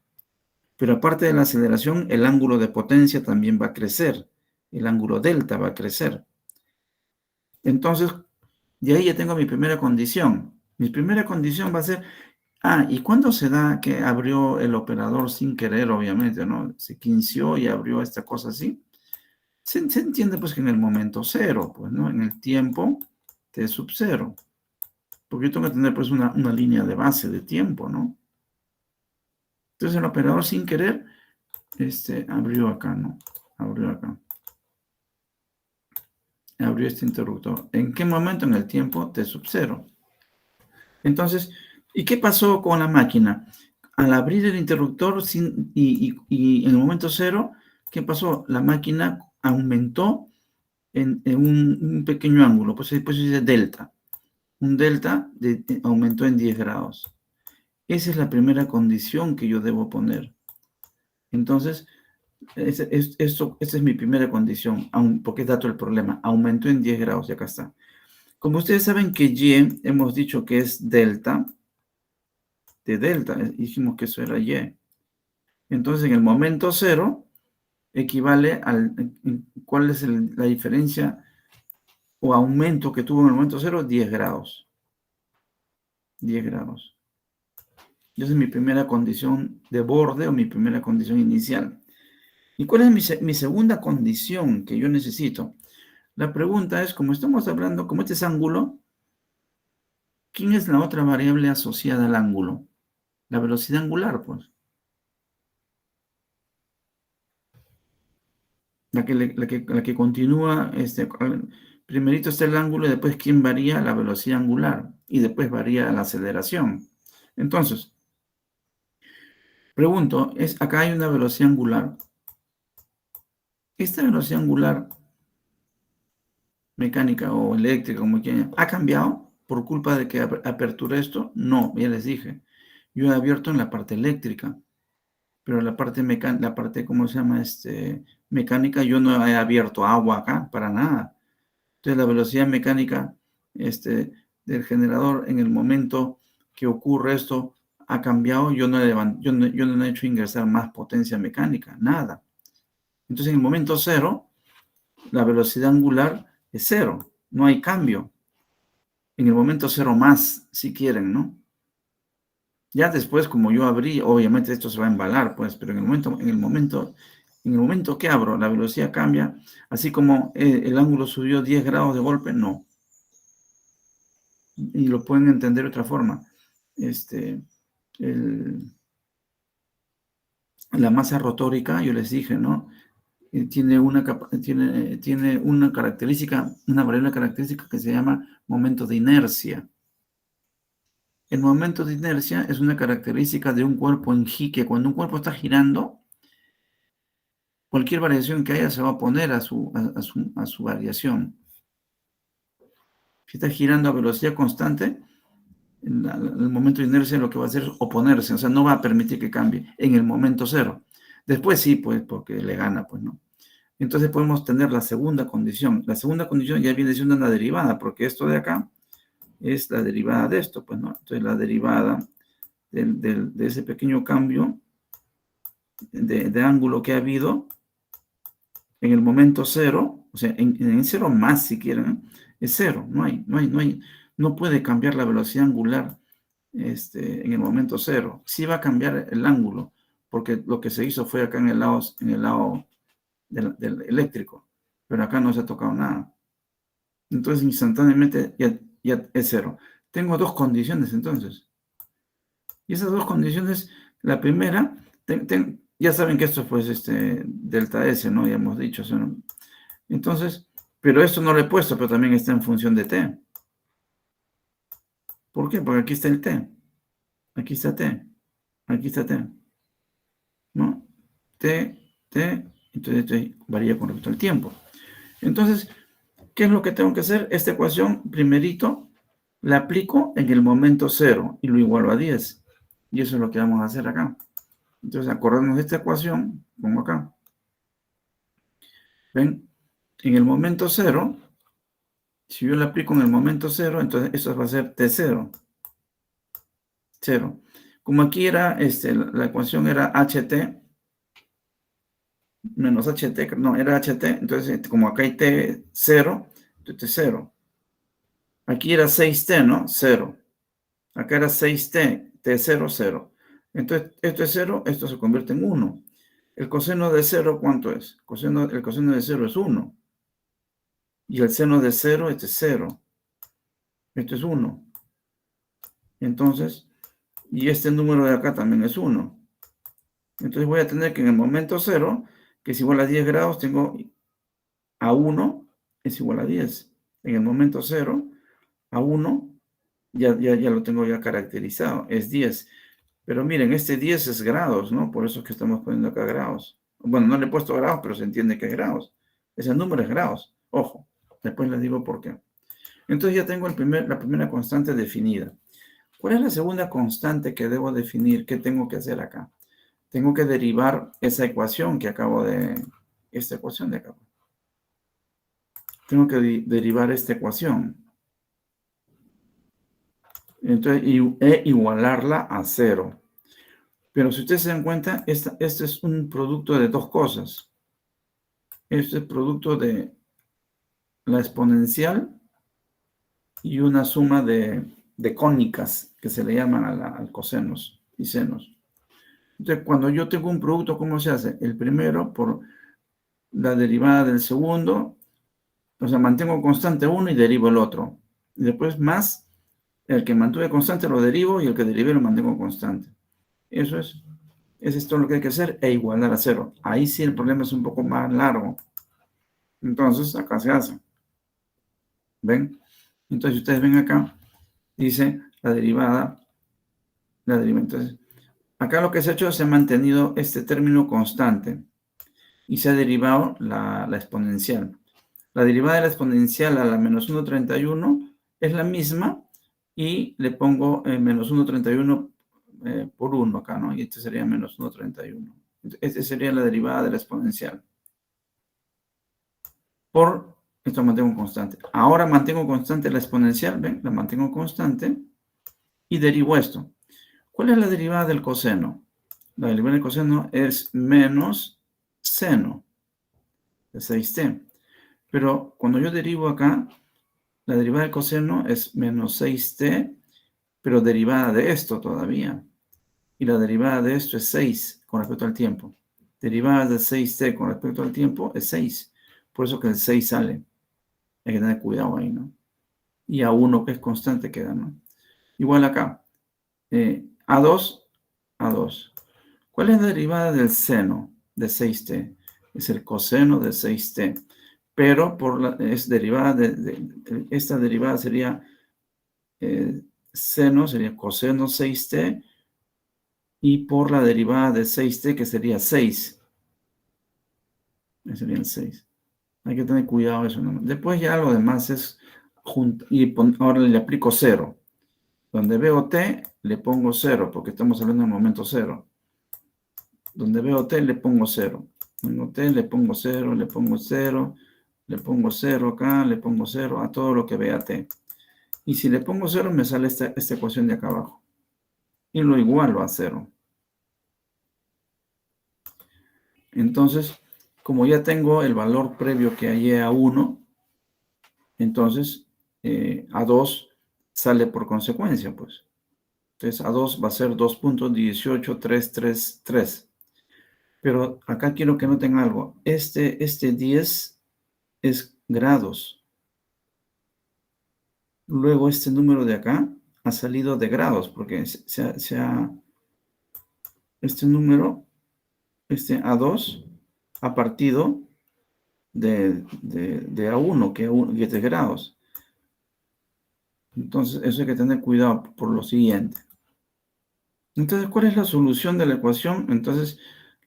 Pero aparte de la aceleración, el ángulo de potencia también va a crecer. El ángulo delta va a crecer. Entonces, de ahí ya tengo mi primera condición. Mi primera condición va a ser, ¿y cuándo se da que abrió el operador sin querer, obviamente, ¿no? Se quinció y abrió esta cosa así. Se entiende, pues, que en el momento cero, pues, ¿no? En el tiempo t sub 0. Porque yo tengo que tener, pues, una línea de base de tiempo, ¿no? Entonces, el operador sin querer, abrió acá, ¿no? Abrió acá. Abrió este interruptor. ¿En qué momento? En el tiempo t sub 0. Entonces, ¿y qué pasó con la máquina? Al abrir el interruptor y en el momento 0, ¿qué pasó? La máquina aumentó en un pequeño ángulo, pues dice delta. Un delta aumentó en 10 grados. Esa es la primera condición que yo debo poner. Entonces, esa es mi primera condición, porque es dato el problema. Aumentó en 10 grados y acá está. Como ustedes saben que Y hemos dicho que es delta, de delta, dijimos que eso era Y. Entonces, en el momento 0, equivale ¿cuál es la diferencia o aumento que tuvo en el momento 0? 10 grados. 10 grados. Esa es mi primera condición de borde o mi primera condición inicial. ¿Y cuál es mi segunda condición que yo necesito? La pregunta es, como estamos hablando, como este es ángulo, ¿quién es la otra variable asociada al ángulo? La velocidad angular, pues. La que continúa, primerito está el ángulo y después quién varía la velocidad angular y después varía la aceleración. Entonces, pregunto, acá hay una velocidad angular. Esta velocidad angular mecánica o eléctrica, como quieran, ¿ha cambiado por culpa de que aperturé esto? No, ya les dije. Yo he abierto en la parte eléctrica, pero la parte mecánica, ¿cómo se llama? Mecánica, yo no he abierto agua acá, para nada. Entonces, la velocidad mecánica del generador en el momento que ocurre esto ha cambiado. Yo no he hecho ingresar más potencia mecánica, nada. Entonces, en el momento 0, la velocidad angular es 0, no hay cambio. En el momento 0 más, si quieren, ¿no? Ya después, como yo abrí, obviamente esto se va a embalar, pues, pero en el momento que abro, la velocidad cambia, así como el ángulo subió 10 grados de golpe, no. Y lo pueden entender de otra forma. La masa rotórica, yo les dije, ¿no? Tiene una característica, una variable característica que se llama momento de inercia. El momento de inercia es una característica de un cuerpo en que cuando un cuerpo está girando, cualquier variación que haya se va a oponer a su variación. Si está girando a velocidad constante, el momento de inercia lo que va a hacer es oponerse, o sea, no va a permitir que cambie en el momento 0. Después sí, pues, porque le gana, pues, ¿no? Entonces podemos tener la segunda condición. La segunda condición ya viene siendo una derivada, porque esto de acá es la derivada de esto, pues, ¿no? Entonces la derivada de ese pequeño cambio de ángulo que ha habido en el momento 0, o sea, en 0 más si quieren, es 0. No puede cambiar la velocidad angular en el momento 0. Sí va a cambiar el ángulo, porque lo que se hizo fue acá en el lado del eléctrico, pero acá no se ha tocado nada. Entonces, instantáneamente ya es 0. Tengo dos condiciones, entonces. Y esas dos condiciones, la primera, ya saben que esto es delta S, ¿no? Ya hemos dicho eso, ¿no? Entonces, pero esto no lo he puesto, pero también está en función de T. ¿Por qué? Porque aquí está el T. Aquí está T. Aquí está T. ¿No? T, entonces esto varía con respecto al tiempo. Entonces, ¿Qué es lo que tengo que hacer? Esta ecuación, primerito, la aplico en el momento 0 y lo igualo a 10. Y eso es lo que vamos a hacer acá. Entonces, acordarnos de esta ecuación, pongo acá. ¿Ven? En el momento 0, si yo la aplico en el momento 0, entonces eso va a ser T0. 0. Como aquí era, la ecuación era HT, menos HT, no, era HT, entonces como acá hay T0, entonces T0. Aquí era 6T, ¿no? 0. Acá era 6T, T0, 0. Entonces, esto es 0, esto se convierte en 1. ¿El coseno de 0 cuánto es? El coseno de 0 es 1. Y el seno de 0, este es 0. Esto es 1. Entonces, y este número de acá también es 1. Entonces voy a tener que en el momento 0, que es igual a 10 grados, tengo a 1 es igual a 10. En el momento 0, a 1, ya lo tengo ya caracterizado, es 10. Pero miren, este 10 es grados, ¿no? Por eso es que estamos poniendo acá grados. Bueno, no le he puesto grados, pero se entiende que es grados. Ese número es grados. Ojo, después les digo por qué. Entonces ya tengo la primera constante definida. ¿Cuál es la segunda constante que debo definir? ¿Qué tengo que hacer acá? Tengo que derivar esa ecuación que acabo de... Esta ecuación de acá. Tengo que derivar esta ecuación. Entonces, igualarla a 0. Pero si ustedes se dan cuenta, este es un producto de dos cosas. Este es producto de la exponencial y una suma de cónicas que se le llaman al cosenos y senos. Entonces, cuando yo tengo un producto, ¿cómo se hace? El primero por la derivada del segundo, o sea, mantengo constante uno y derivo el otro. Y después más, el que mantuve constante lo derivo y el que derivé lo mantengo constante. Eso es esto lo que hay que hacer e igualar a 0. Ahí sí el problema es un poco más largo. Entonces, acá se hace. ¿Ven? Entonces, ustedes ven acá, dice la derivada. Entonces, acá lo que se ha hecho es se ha mantenido este término constante y se ha derivado la exponencial. La derivada de la exponencial a la menos 1,31 es la misma y le pongo menos 1,31 por 1 acá, ¿no? Y este sería menos 1,31. Esta sería la derivada de la exponencial. Por esto mantengo constante. Ahora mantengo constante la exponencial, ¿ven? La mantengo constante y derivo esto. ¿Cuál es la derivada del coseno? La derivada del coseno es menos seno de 6t. Pero cuando yo derivo acá, la derivada del coseno es menos 6t, pero derivada de esto todavía. Y la derivada de esto es 6 con respecto al tiempo. Derivada de 6t con respecto al tiempo es 6. Por eso que el 6 sale. Hay que tener cuidado ahí, ¿no? Y a 1 que es constante queda, ¿no? Igual acá. A2, A2. ¿Cuál es la derivada del seno de 6t? Es el coseno de 6t. Pero es derivada esta derivada sería seno, sería coseno 6t. Y por la derivada de 6t, que sería 6. Serían 6. Hay que tener cuidado eso, ¿no? Después ya lo demás es ahora le aplico 0. Donde veo t, le pongo 0, porque estamos hablando en el momento 0. Donde veo t, le pongo 0. Tengo t, le pongo 0, le pongo 0, le pongo 0 acá, le pongo 0 a todo lo que vea t. Y si le pongo 0, me sale esta ecuación de acá abajo. Y lo igualo a 0. Entonces, como ya tengo el valor previo que hallé a 1, entonces A2 sale por consecuencia, pues. Entonces A2 va a ser 2.18333. Pero acá quiero que noten algo. Este 10 es grados. Luego este número de acá ha salido de grados, porque este número, este A2, ha partido de A1, que es de grados. Entonces, eso hay que tener cuidado por lo siguiente. Entonces, ¿cuál es la solución de la ecuación? Entonces,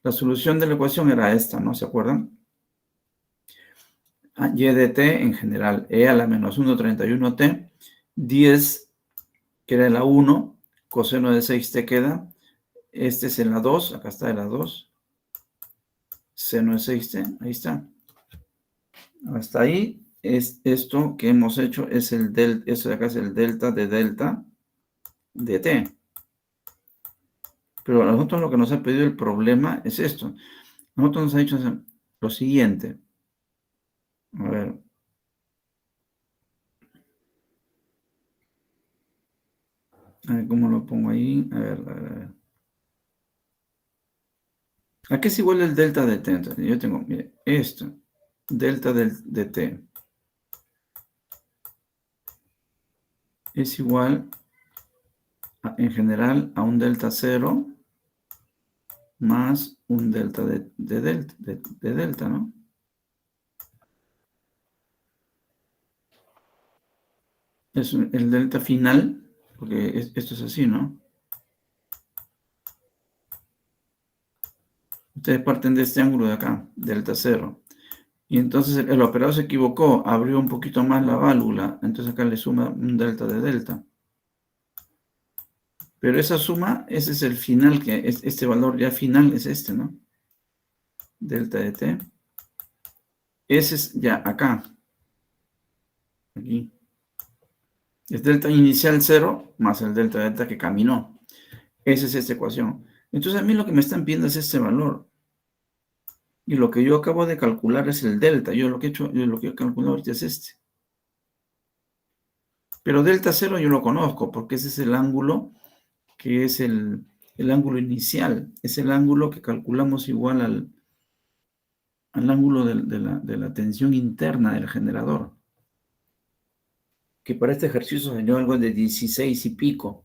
la solución de la ecuación era esta, ¿no? ¿Se acuerdan? y de t en general, e a la menos 1,31t, 10, que era la 1, coseno de 6t queda, este es en la 2, acá está en la 2, seno de 6t, ahí está. Hasta ahí, es esto que hemos hecho, es el delta, esto de acá es el delta de t. Pero a nosotros lo que nos ha pedido el problema es esto. A nosotros nos ha dicho lo siguiente. A ver. A ver cómo lo pongo ahí. A ver, a ver, a ver. ¿A qué es igual el delta de t? Entonces, yo tengo, mire, esto. Delta de t. Es igual, en general, a un delta 0 más un delta de delta, ¿no? Es el delta final, porque esto es así, ¿no? Ustedes parten de este ángulo de acá, delta 0. Y entonces el operador se equivocó, abrió un poquito más la válvula, entonces acá le suma un delta de delta. Pero esa suma, ese es el final, que es este valor ya final es este, ¿no? Delta de t. Ese es ya acá. Aquí. Es delta inicial 0 más el delta de delta que caminó. Esa es esta ecuación. Entonces a mí lo que me están pidiendo es este valor. Y lo que yo acabo de calcular es el delta. Yo lo que he calculado ahorita es este. Pero delta 0 yo lo conozco porque ese es el ángulo que es el ángulo inicial. Es el ángulo que calculamos igual al ángulo de la tensión interna del generador. Que para este ejercicio salió algo de 16 y pico.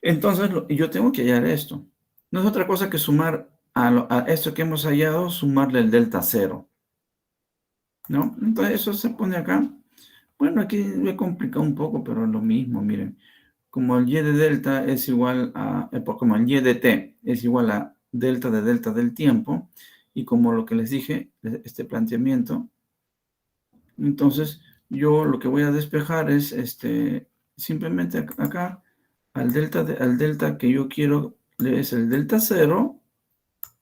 Entonces yo tengo que hallar esto. No es otra cosa que sumar a esto que hemos hallado, sumarle el delta 0. ¿No? Entonces eso se pone acá. Bueno, aquí lo he complicado un poco, pero es lo mismo, miren. Como el y de delta es igual a, como el y de t es igual a delta de delta del tiempo, y como lo que les dije, este planteamiento, entonces yo lo que voy a despejar es simplemente acá, al delta que yo quiero, es el delta 0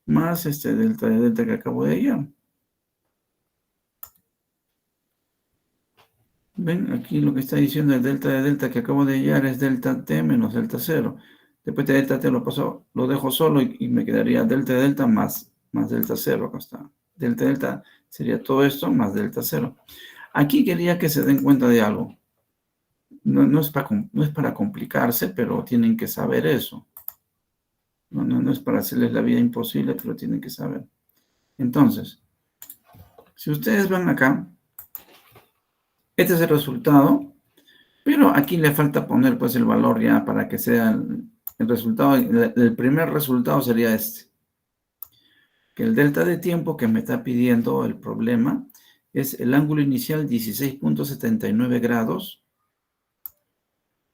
más delta de delta que acabo de hallar. ¿Ven? Aquí lo que está diciendo el delta de delta que acabo de hallar es delta t menos delta 0. Después de delta t lo dejo solo y me quedaría delta de delta más delta 0. Acá está. Delta de delta sería todo esto más delta 0. Aquí quería que se den cuenta de algo. No es para complicarse, pero tienen que saber eso. No es para hacerles la vida imposible, pero tienen que saber. Entonces, si ustedes van acá, este es el resultado, pero aquí le falta poner pues el valor ya para que sea el resultado. El primer resultado sería este. Que el delta de tiempo que me está pidiendo el problema es el ángulo inicial 16.79 grados,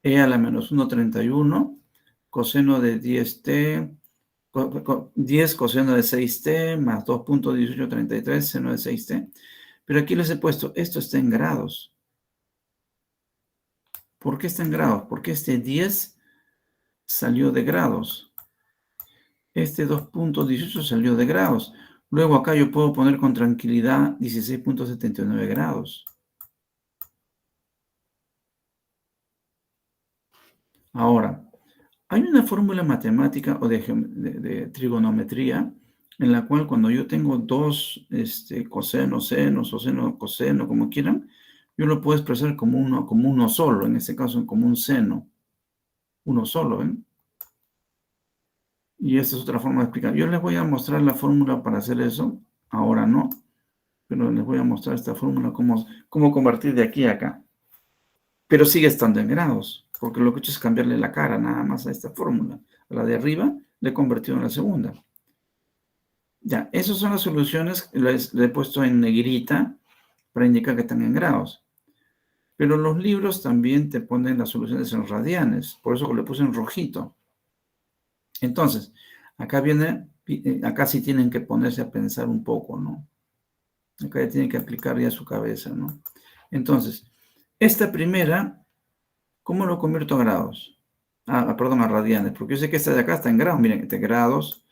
e a la menos 1,31, coseno de 10t, 10 coseno de 6t más 2.1833 seno de 6t. Pero aquí les he puesto, esto está en grados. ¿Por qué está en grados? Porque este 10 salió de grados. Este 2.18 salió de grados. Luego acá yo puedo poner con tranquilidad 16.79 grados. Ahora, hay una fórmula matemática o de trigonometría en la cual cuando yo tengo dos cosenos, senos o seno, coseno, como quieran, yo lo puedo expresar como uno solo, en este caso como un seno. Uno solo, ¿ven? Y esta es otra forma de explicar. Yo les voy a mostrar la fórmula para hacer eso. Ahora no. Pero les voy a mostrar esta fórmula, cómo convertir de aquí a acá. Pero sigue estando en grados. Porque lo que he hecho es cambiarle la cara nada más a esta fórmula. A la de arriba le he convertido en la segunda. Ya, esas son las soluciones. Les he puesto en negrita para indicar que están en grados. Pero los libros también te ponen las soluciones en radianes. Por eso le puse en rojito. Entonces, acá sí tienen que ponerse a pensar un poco, ¿no? Acá ya tiene que aplicar ya su cabeza, ¿no? Entonces, esta primera, ¿cómo lo convierto a grados? Perdón, a radianes, porque yo sé que esta de acá está en grados. Miren, este grados,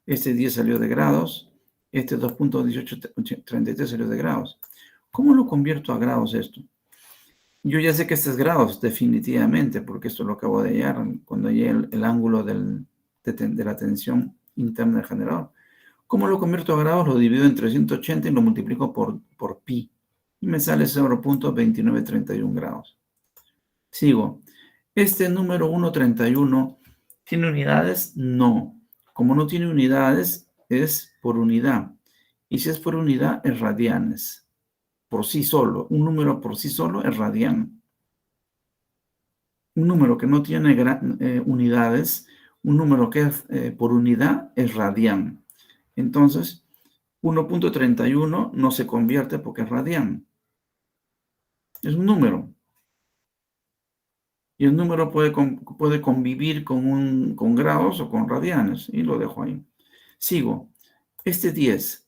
este 10 salió de grados, este 2.1833 salió de grados. ¿Cómo lo convierto a grados esto? Yo ya sé que este es grados, definitivamente, porque esto lo acabo de hallar cuando hallé el ángulo de la tensión interna del generador. ¿Cómo lo convierto a grados? Lo divido entre 180 y lo multiplico por pi. Y me sale 0.2931 grados. Sigo. ¿Este número 131 tiene unidades? No. Como no tiene unidades, es por unidad. Y si es por unidad, es radianes. Por sí solo. Un número por sí solo es radián. Un número que no tiene unidades, un número que es por unidad, es radián. Entonces, 1.31 no se convierte porque es radián. Es un número. Y el número puede convivir con grados o con radianes. Y lo dejo ahí. Sigo. Este 10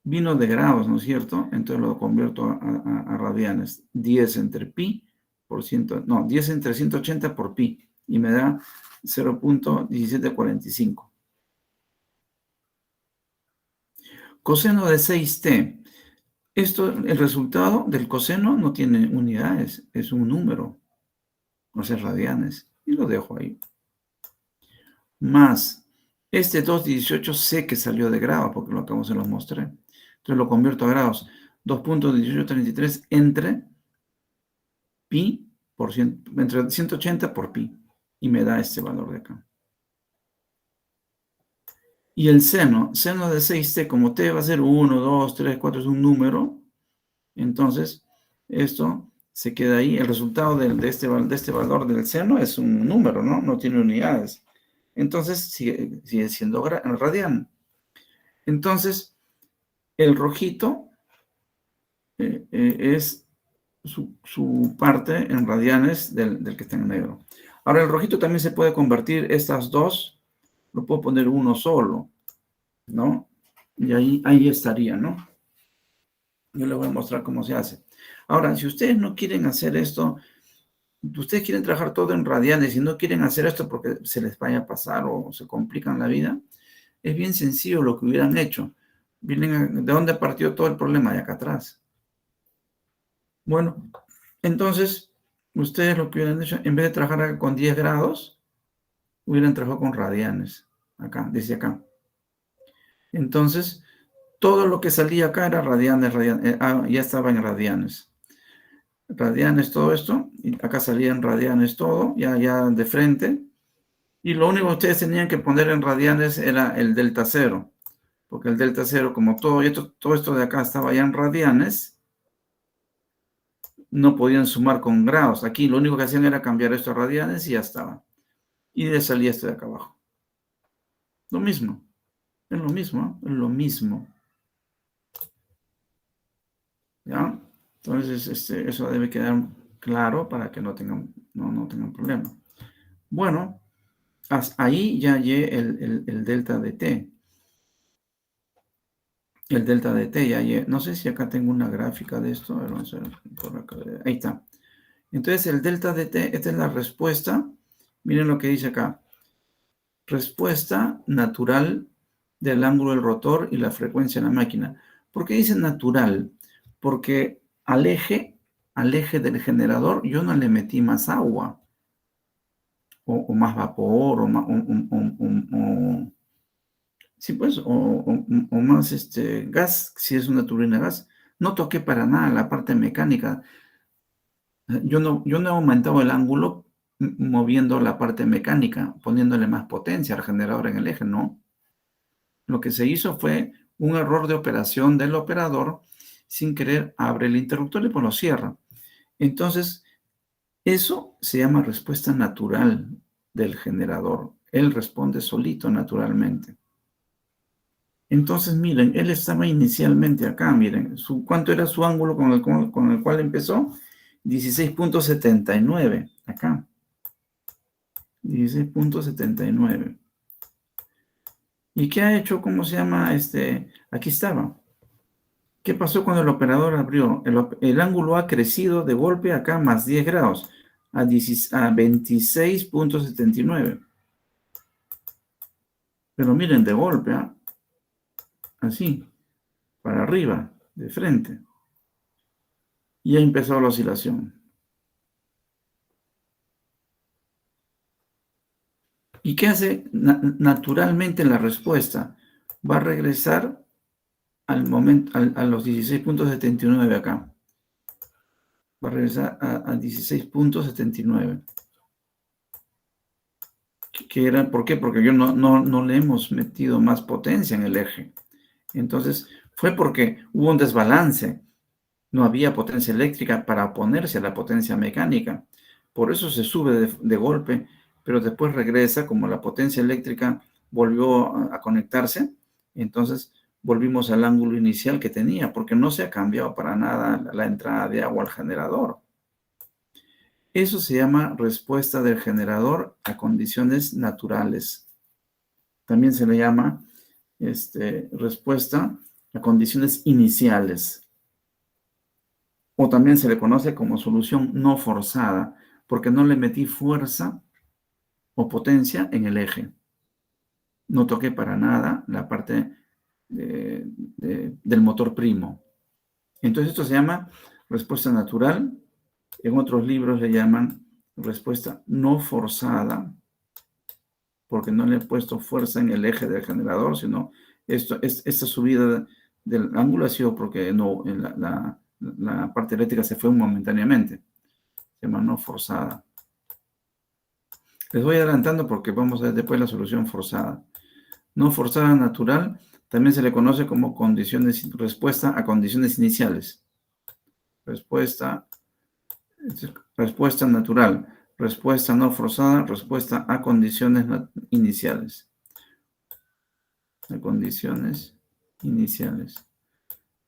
vino de grados, ¿no es cierto? Entonces lo convierto a radianes. 10 entre pi por 10 entre 180 por pi. Y me da 0.1745. Coseno de 6t. El resultado del coseno no tiene unidades, es un número, o sea, radianes. Y lo dejo ahí. Más, este 2.18 sé que salió de grado, porque lo acabo, se lo mostré. Entonces lo convierto a grados. 2.1833 entre pi por entre 180 por pi. Y me da este valor de acá. Y el seno de 6t, como t va a ser 1, 2, 3, 4, es un número, entonces esto se queda ahí. El resultado de este valor del seno es un número, ¿no? No tiene unidades. Entonces sigue siendo radián. Entonces, el rojito es su parte en radianes del que está en negro. Ahora, el rojito también se puede convertir, estas dos, lo puedo poner uno solo, ¿no? Y ahí estaría, ¿no? Yo les voy a mostrar cómo se hace. Ahora, si ustedes no quieren hacer esto, ustedes quieren trabajar todo en radianes y no quieren hacer esto porque se les vaya a pasar o se complican la vida, es bien sencillo lo que hubieran hecho. ¿De dónde partió todo el problema? De acá atrás. Bueno, entonces, ustedes lo que hubieran hecho, en vez de trabajar con 10 grados, hubieran trabajado con radianes. Acá, desde acá. Entonces, todo lo que salía acá era radianes, ya estaba en radianes. Radianes, todo esto, y acá salían radianes todo, ya de frente. Y lo único que ustedes tenían que poner en radianes era el delta cero. Porque el delta cero, como todo esto de acá estaba ya en radianes, no podían sumar con grados. Aquí lo único que hacían era cambiar esto a radianes y ya estaba. Y le salía esto de acá abajo. Lo mismo. Es lo mismo, ¿eh? Es lo mismo. ¿Ya? Entonces, eso debe quedar claro para que no tengan problema. Bueno, ahí ya hallé el delta de t. El delta de t ya hallé. No sé si acá tengo una gráfica de esto. A ver, vamos a ver por acá. Ahí está. Entonces, el delta de t, esta es la respuesta. Miren lo que dice acá. Respuesta natural del ángulo del rotor y la frecuencia de la máquina. ¿Por qué dice natural? Porque al eje del generador yo no le metí más agua o más vapor o más gas, si es una turbina de gas. No toqué para nada la parte mecánica. Yo no he aumentado el ángulo moviendo la parte mecánica, poniéndole más potencia al generador en el eje, no. Lo que se hizo fue un error de operación del operador. Sin querer, abre el interruptor y pues lo cierra. Entonces, eso se llama respuesta natural del generador. Él responde solito, naturalmente. Entonces, miren, él estaba inicialmente acá, miren. ¿Cuánto era su ángulo con el cual empezó? 16.79, acá. 16.79. ¿Y qué ha hecho? ¿Cómo se llama? Aquí estaba. ¿Qué pasó cuando el operador abrió? El ángulo ha crecido de golpe acá más 10 grados, a 26.79. Pero miren, de golpe, ¿ah? Así, para arriba, de frente. Y ha empezado la oscilación. ¿Y qué hace naturalmente la respuesta? Va a regresar al momento, a los 16.79 acá. Va a regresar a 16.79. ¿Por qué? Porque no le hemos metido más potencia en el eje. Entonces, fue porque hubo un desbalance. No había potencia eléctrica para oponerse a la potencia mecánica. Por eso se sube de golpe, pero después regresa, como la potencia eléctrica volvió a conectarse, entonces volvimos al ángulo inicial que tenía, porque no se ha cambiado para nada la entrada de agua al generador. Eso se llama respuesta del generador a condiciones naturales. También se le llama respuesta a condiciones iniciales. O también se le conoce como solución no forzada, porque no le metí fuerza o potencia en el eje. No toqué para nada la parte del motor primo. Entonces esto se llama respuesta natural. En otros libros le llaman respuesta no forzada, porque no le he puesto fuerza en el eje del generador, sino esta subida del ángulo ha sido porque la parte eléctrica se fue momentáneamente. Se llama no forzada. Les voy adelantando porque vamos a ver después la solución forzada. No forzada natural también se le conoce como respuesta a condiciones iniciales. Respuesta natural. Respuesta no forzada, respuesta a condiciones iniciales. A condiciones iniciales.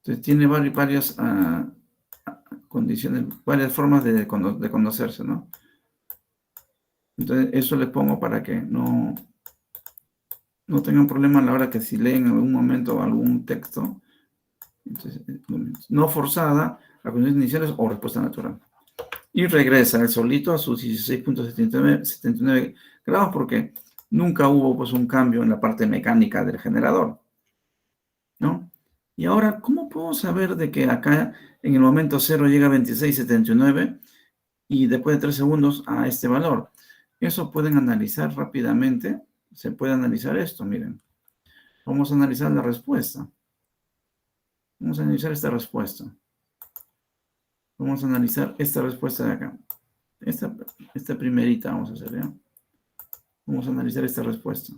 Entonces tiene varias condiciones, varias formas de conocerse, ¿no? Entonces eso les pongo para que no tengan problema a la hora que si leen en algún momento algún texto. Entonces, no forzada, a condiciones iniciales o respuesta natural. Y regresa el solito a sus 16.79 grados porque nunca hubo pues un cambio en la parte mecánica del generador, ¿no? Y ahora, ¿cómo puedo saber de que acá en el momento 0 llega a 26.79 y después de 3 segundos a este valor? Eso pueden analizar rápidamente. Se puede analizar esto, miren. Vamos a analizar la respuesta. Vamos a analizar esta respuesta. Vamos a analizar esta respuesta de acá. Esta primerita vamos a hacer, ¿ya? Vamos a analizar esta respuesta.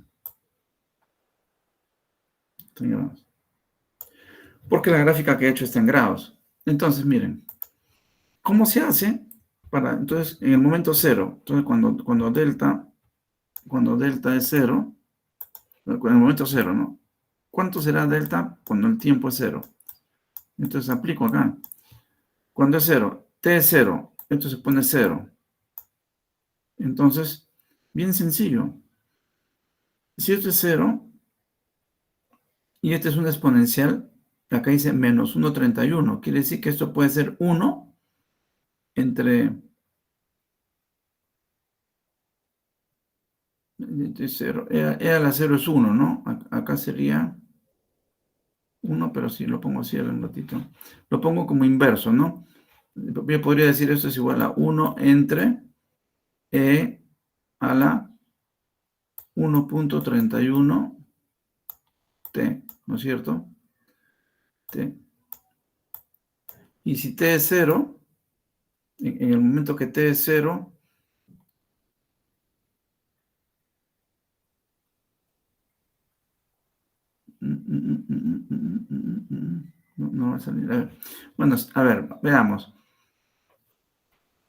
Porque la gráfica que he hecho está en grados. Entonces, miren. ¿Cómo se hace? Entonces, en el momento 0. Entonces, cuando delta es 0, en el momento 0, ¿no? ¿Cuánto será delta cuando el tiempo es 0? Entonces aplico acá. Cuando es 0, t es 0, esto se pone 0. Entonces, bien sencillo. Si esto es 0, y este es una exponencial, acá dice menos 1,31. Quiere decir que esto puede ser 1 entre 0. E a la 0 es 1, ¿no? Acá sería 1, pero si lo pongo así un ratito. Lo pongo como inverso, ¿no? Yo podría decir esto es igual a 1 entre e a la 1.31 t, ¿no es cierto? T. Y si t es 0, en el momento que t es 0, no va a salir. A ver. Bueno, a ver, veamos.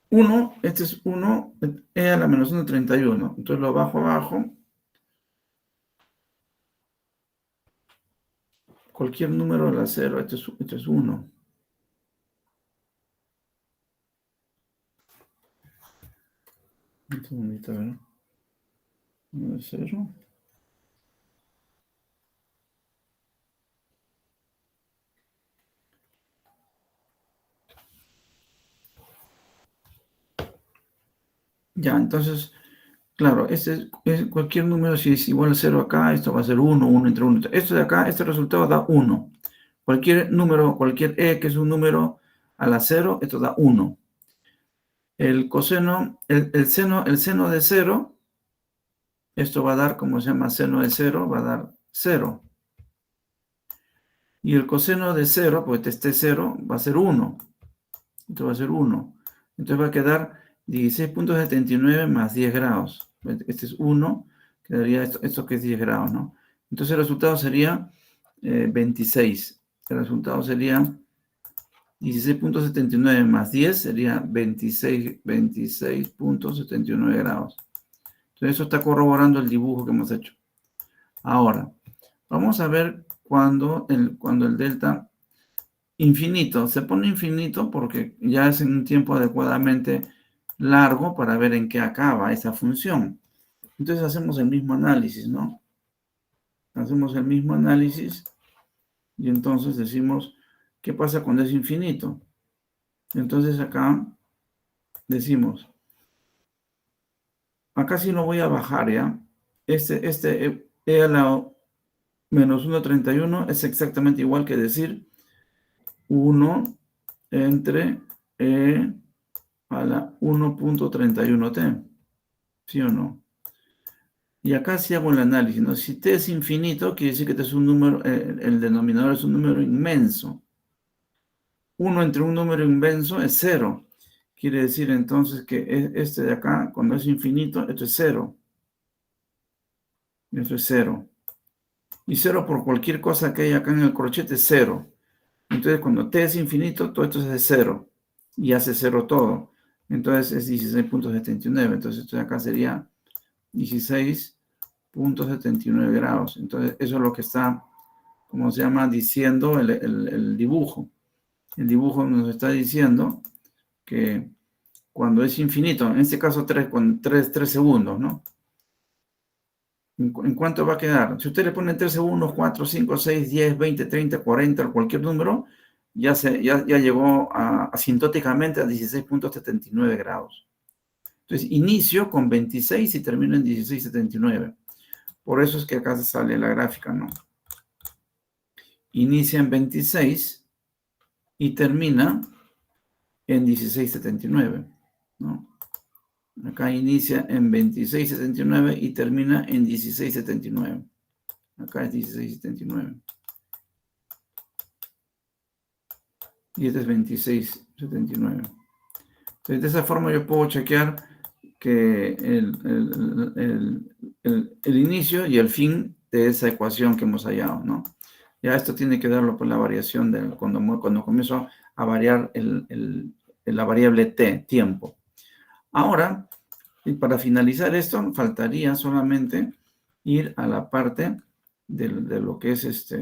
1, este es 1, e a la menos 1,31. Entonces lo bajo abajo. Cualquier número a la 0, esto es 1. Un segundito, a ver. 1 es 0. Ya, entonces, claro, cualquier número, si es igual a 0 acá, esto va a ser 1, 1 entre 1. Esto de acá, este resultado da 1. Cualquier número, cualquier que es un número a la 0, esto da 1. El coseno, el seno de 0, esto va a dar, como se llama, seno de 0, va a dar 0. Y el coseno de 0, pues este 0, va a ser 1. Esto va a ser 1. Entonces va a quedar 16.79 más 10 grados. Este es 1, quedaría esto que es 10 grados, ¿no? Entonces el resultado sería 26. El resultado sería 16.79 más 10 sería 26.79 grados. Entonces eso está corroborando el dibujo que hemos hecho. Ahora, vamos a ver cuando el delta infinito, se pone infinito porque ya es en un tiempo adecuadamente largo para ver en qué acaba esa función. Entonces hacemos el mismo análisis, ¿no? Hacemos el mismo análisis y entonces decimos, ¿qué pasa cuando es infinito? Entonces acá decimos, acá sí lo voy a bajar, ¿ya? Este e a la menos 1,31 es exactamente igual que decir 1 entre e a la 1.31t, ¿sí o no? Y acá sí hago el análisis, ¿no? Si t es infinito, quiere decir que este es un número, el denominador es un número inmenso. 1 entre un número inmenso es 0. Quiere decir entonces que este de acá, cuando es infinito, esto es 0. Esto es 0. Y 0 por cualquier cosa que hay acá en el corchete es 0. Entonces cuando t es infinito, todo esto es de 0. Y hace 0 todo. Entonces es 16.79. Entonces esto de acá sería 16.79 grados. Entonces eso es lo que está, ¿cómo se llama? Diciendo el dibujo. El dibujo nos está diciendo que cuando es infinito, en este caso 3 segundos, ¿no? ¿En cuánto va a quedar? Si usted le pone 3 segundos, 4, 5, 6, 10, 20, 30, 40, cualquier número, ya llegó asintóticamente a 16.79 grados. Entonces, inicio con 26 y termino en 16.79. Por eso es que acá se sale la gráfica, ¿no? Inicia en 26 y termina en 16.79, ¿no? Acá inicia en 26.79 y termina en 16.79. Acá es 16.79. Y este es 26.79. Entonces, de esa forma yo puedo chequear que el inicio y el fin de esa ecuación que hemos hallado, ¿no? Ya esto tiene que darlo por la variación cuando comienzo a variar la variable t, tiempo. Ahora, y para finalizar esto, faltaría solamente ir a la parte de lo que es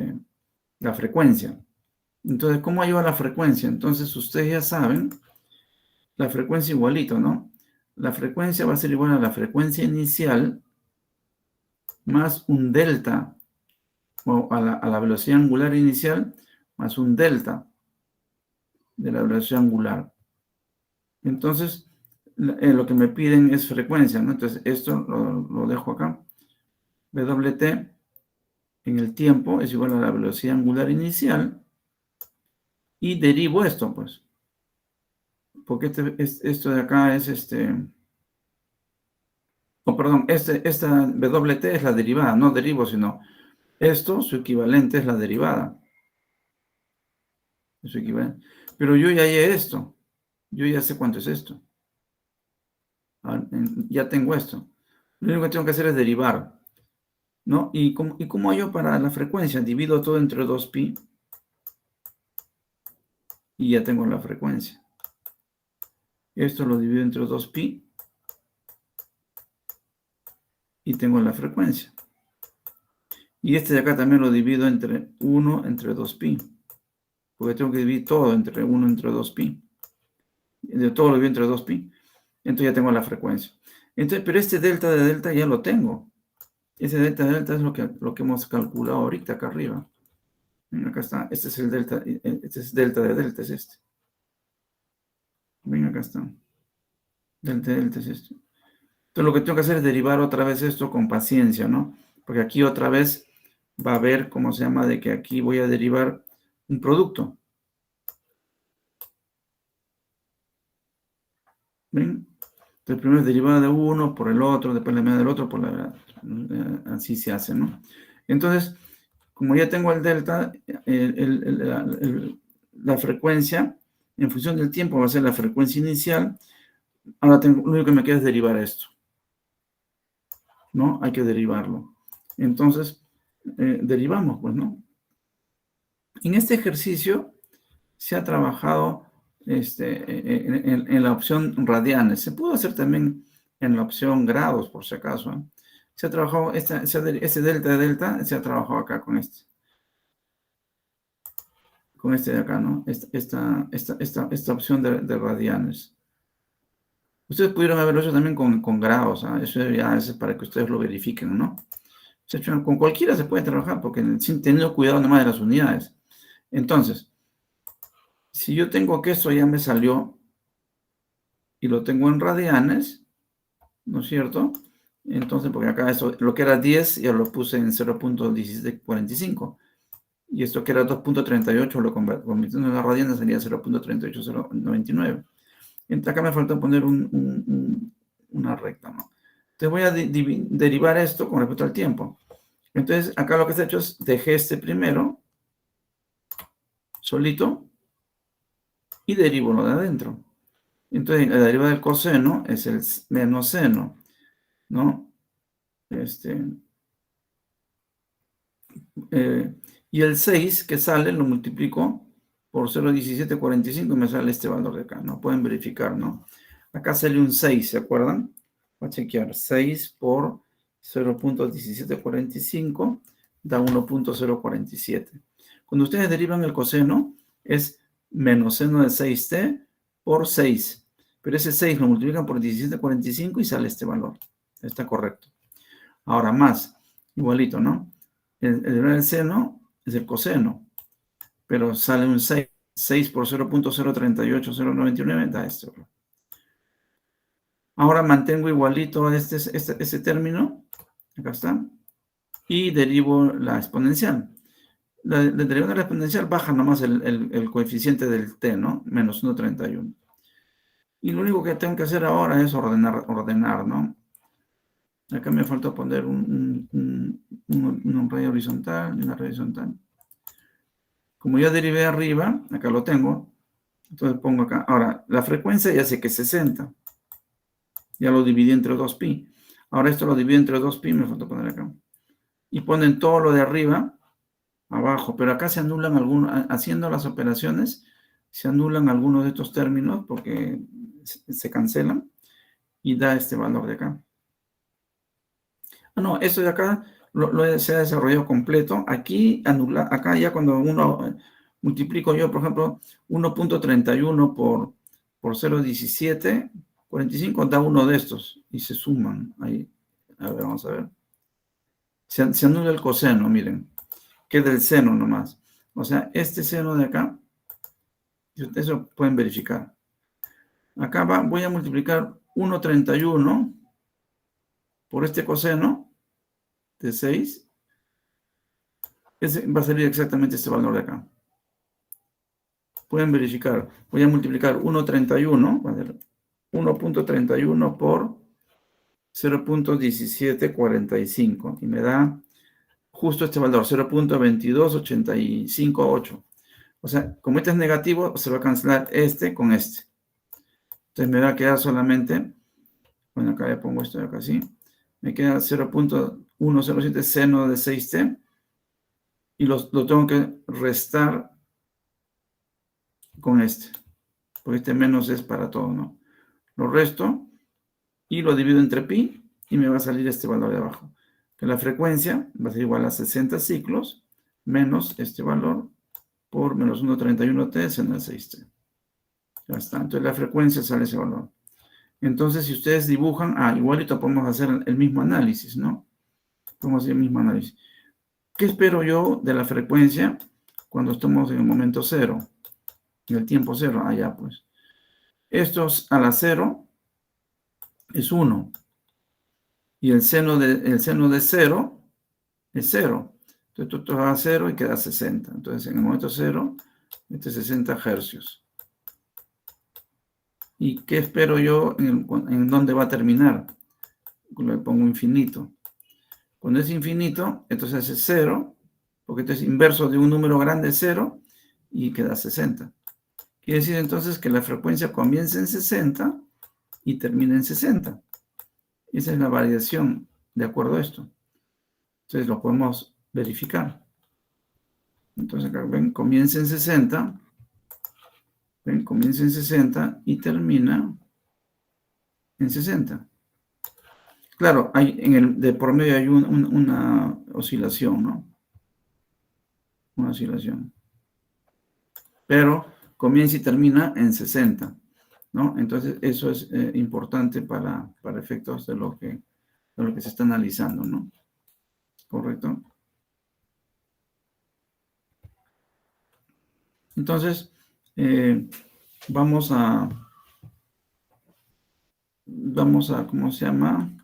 la frecuencia. Entonces, ¿cómo hallo la frecuencia? Entonces, ustedes ya saben, la frecuencia igualito, ¿no? La frecuencia va a ser igual a la frecuencia inicial más un delta, o a la velocidad angular inicial más un delta de la velocidad angular. Entonces, lo que me piden es frecuencia, ¿no? Entonces, esto lo dejo acá. Wt en el tiempo es igual a la velocidad angular inicial y derivo esto, pues. Porque esto de acá es perdón, esta Wt es la derivada, no derivo, sino esto, su equivalente es la derivada. Es su equivalente. Pero yo ya hallé esto. Yo ya sé cuánto es esto. Ya tengo esto. Lo único que tengo que hacer es derivar, ¿no? ¿Y cómo hallo para la frecuencia? Divido todo entre 2pi y ya tengo la frecuencia. Esto lo divido entre 2pi y tengo la frecuencia. Y este de acá también lo divido entre 1 entre 2pi. Porque tengo que dividir todo entre 1 entre 2pi. De todo lo divido entre 2pi. Entonces ya tengo la frecuencia. Entonces, pero este delta de delta ya lo tengo. Ese delta de delta es lo que hemos calculado ahorita acá arriba. Ven, acá está. Este es el delta. Este es delta de delta, es este. Ven, acá está. Delta de delta es este. Entonces lo que tengo que hacer es derivar otra vez esto con paciencia, ¿no? Porque aquí otra vez va a haber, ¿cómo se llama? De que aquí voy a derivar un producto. ¿Ven? Entonces primero es derivada de uno por el otro, después la media del otro, así se hace, ¿no? Entonces, como ya tengo el delta, la frecuencia, en función del tiempo va a ser la frecuencia inicial. Ahora lo único que me queda es derivar esto, ¿no? Hay que derivarlo. Entonces, derivamos, pues, ¿no? En este ejercicio se ha trabajado en la opción radianes. Se pudo hacer también en la opción grados, por si acaso, ¿eh? Se ha trabajado, este delta de delta, se ha trabajado acá con este. Con este de acá, ¿no? Esta opción de radianes. Ustedes pudieron haberlo hecho también con grados, ¿eh? Eso ya es para que ustedes lo verifiquen, ¿no? Con cualquiera se puede trabajar, porque sin tener cuidado nomás de las unidades. Entonces, si yo tengo que esto ya me salió y lo tengo en radianes, ¿no es cierto? Entonces, porque acá eso, lo que era 10 ya lo puse en 0.1745. Y esto que era 2.38 lo convirtiendo en radianes sería 0.38099. Entonces acá me falta poner una recta, ¿no? Entonces voy a derivar esto con respecto al tiempo. Entonces acá lo que se ha hecho es dejé este primero solito y derivo lo de adentro. Entonces la derivada del coseno es el menos seno, ¿no? Y el 6 que sale lo multiplico por 0.1745 y me sale este valor de acá, ¿no? Pueden verificar, ¿no? Acá sale un 6, ¿se acuerdan? Voy a chequear. 6 por 0.1745 da 1.047. Cuando ustedes derivan el coseno, es menos seno de 6t por 6. Pero ese 6 lo multiplican por 1745 y sale este valor. Está correcto. Ahora más, igualito, ¿no? El seno es el coseno, pero sale un 6. 6 por 0.038099 da esto. Ahora mantengo igualito este término, acá está, y derivo la exponencial. Derivando de la exponencial baja nomás el coeficiente del t, ¿no? Menos 1.31. Y lo único que tengo que hacer ahora es ordenar, ¿no? Acá me falta poner un rayo horizontal y una rayo horizontal. Como ya derivé arriba, acá lo tengo, entonces pongo acá. Ahora, la frecuencia ya sé que es 60. Ya lo dividí entre 2pi. Ahora esto lo divido entre 2pi, me falta poner acá. Y ponen todo lo de arriba, abajo. Pero acá se anulan algunos, haciendo las operaciones, se anulan algunos de estos términos porque se cancelan y da este valor de acá. No, esto de acá se ha desarrollado completo. Aquí, acá ya cuando uno multiplico yo, por ejemplo, 1.31 por 0.1745 da uno de estos y se suman ahí. A ver, vamos a ver. Se anula el coseno, miren. Queda el seno nomás. O sea, este seno de acá, eso pueden verificar. Acá voy a multiplicar 1.31 por este coseno de 6. Ese va a salir exactamente este valor de acá. Pueden verificar. Voy a multiplicar 1.31, va a ser 1.31 por 0.1745 y me da justo este valor, 0.22858. O sea, como este es negativo, se va a cancelar este con este. Entonces me va a quedar solamente, bueno, acá le pongo esto de acá así, me queda 0.107 seno de 6t y lo tengo que restar con este, porque este menos es para todo, ¿no? Lo resto y lo divido entre pi y me va a salir este valor de abajo. Que la frecuencia va a ser igual a 60 ciclos menos este valor por menos 1.31t seno de 6t. Ya está. Entonces la frecuencia sale ese valor. Entonces si ustedes dibujan, igualito podemos hacer el mismo análisis, ¿no? Podemos hacer el mismo análisis. ¿Qué espero yo de la frecuencia cuando estamos en el momento cero? En el tiempo cero. Ya pues. Esto a la 0 es 1. Y el seno de 0 es 0. Entonces tú vas a 0 y queda 60. Entonces en el momento 0, este es 60 hercios. ¿Y qué espero yo en dónde va a terminar? Le pongo infinito. Cuando es infinito, entonces es 0, porque esto es inverso de un número grande 0 y queda 60. Quiere decir entonces que la frecuencia comienza en 60 y termina en 60. Esa es la variación de acuerdo a esto. Entonces lo podemos verificar. Entonces acá ven, comienza en 60. Ven, comienza en 60 y termina en 60. Claro, de por medio hay una oscilación, ¿no? Una oscilación. Pero comienza y termina en 60, ¿no? Entonces eso es importante para efectos de lo que se está analizando, ¿no? ¿Correcto? Entonces, vamos a, ¿cómo se llama?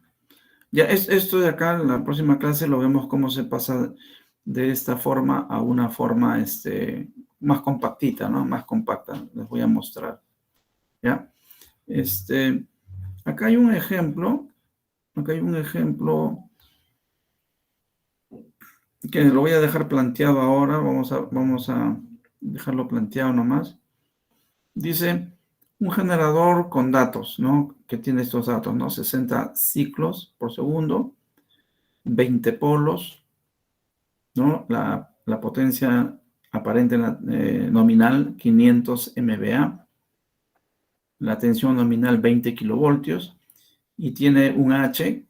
Ya, esto de acá, en la próxima clase lo vemos cómo se pasa de esta forma a una forma más compactita, ¿no? Más compacta, les voy a mostrar, ¿ya? Acá hay un ejemplo, que lo voy a dejar planteado ahora, vamos a dejarlo planteado nomás. Dice, un generador con datos, ¿no? Que tiene estos datos, ¿no? 60 ciclos por segundo, 20 polos, ¿no? La potencia aparente nominal, 500 MVA. La tensión nominal, 20 kilovoltios. Y tiene un H,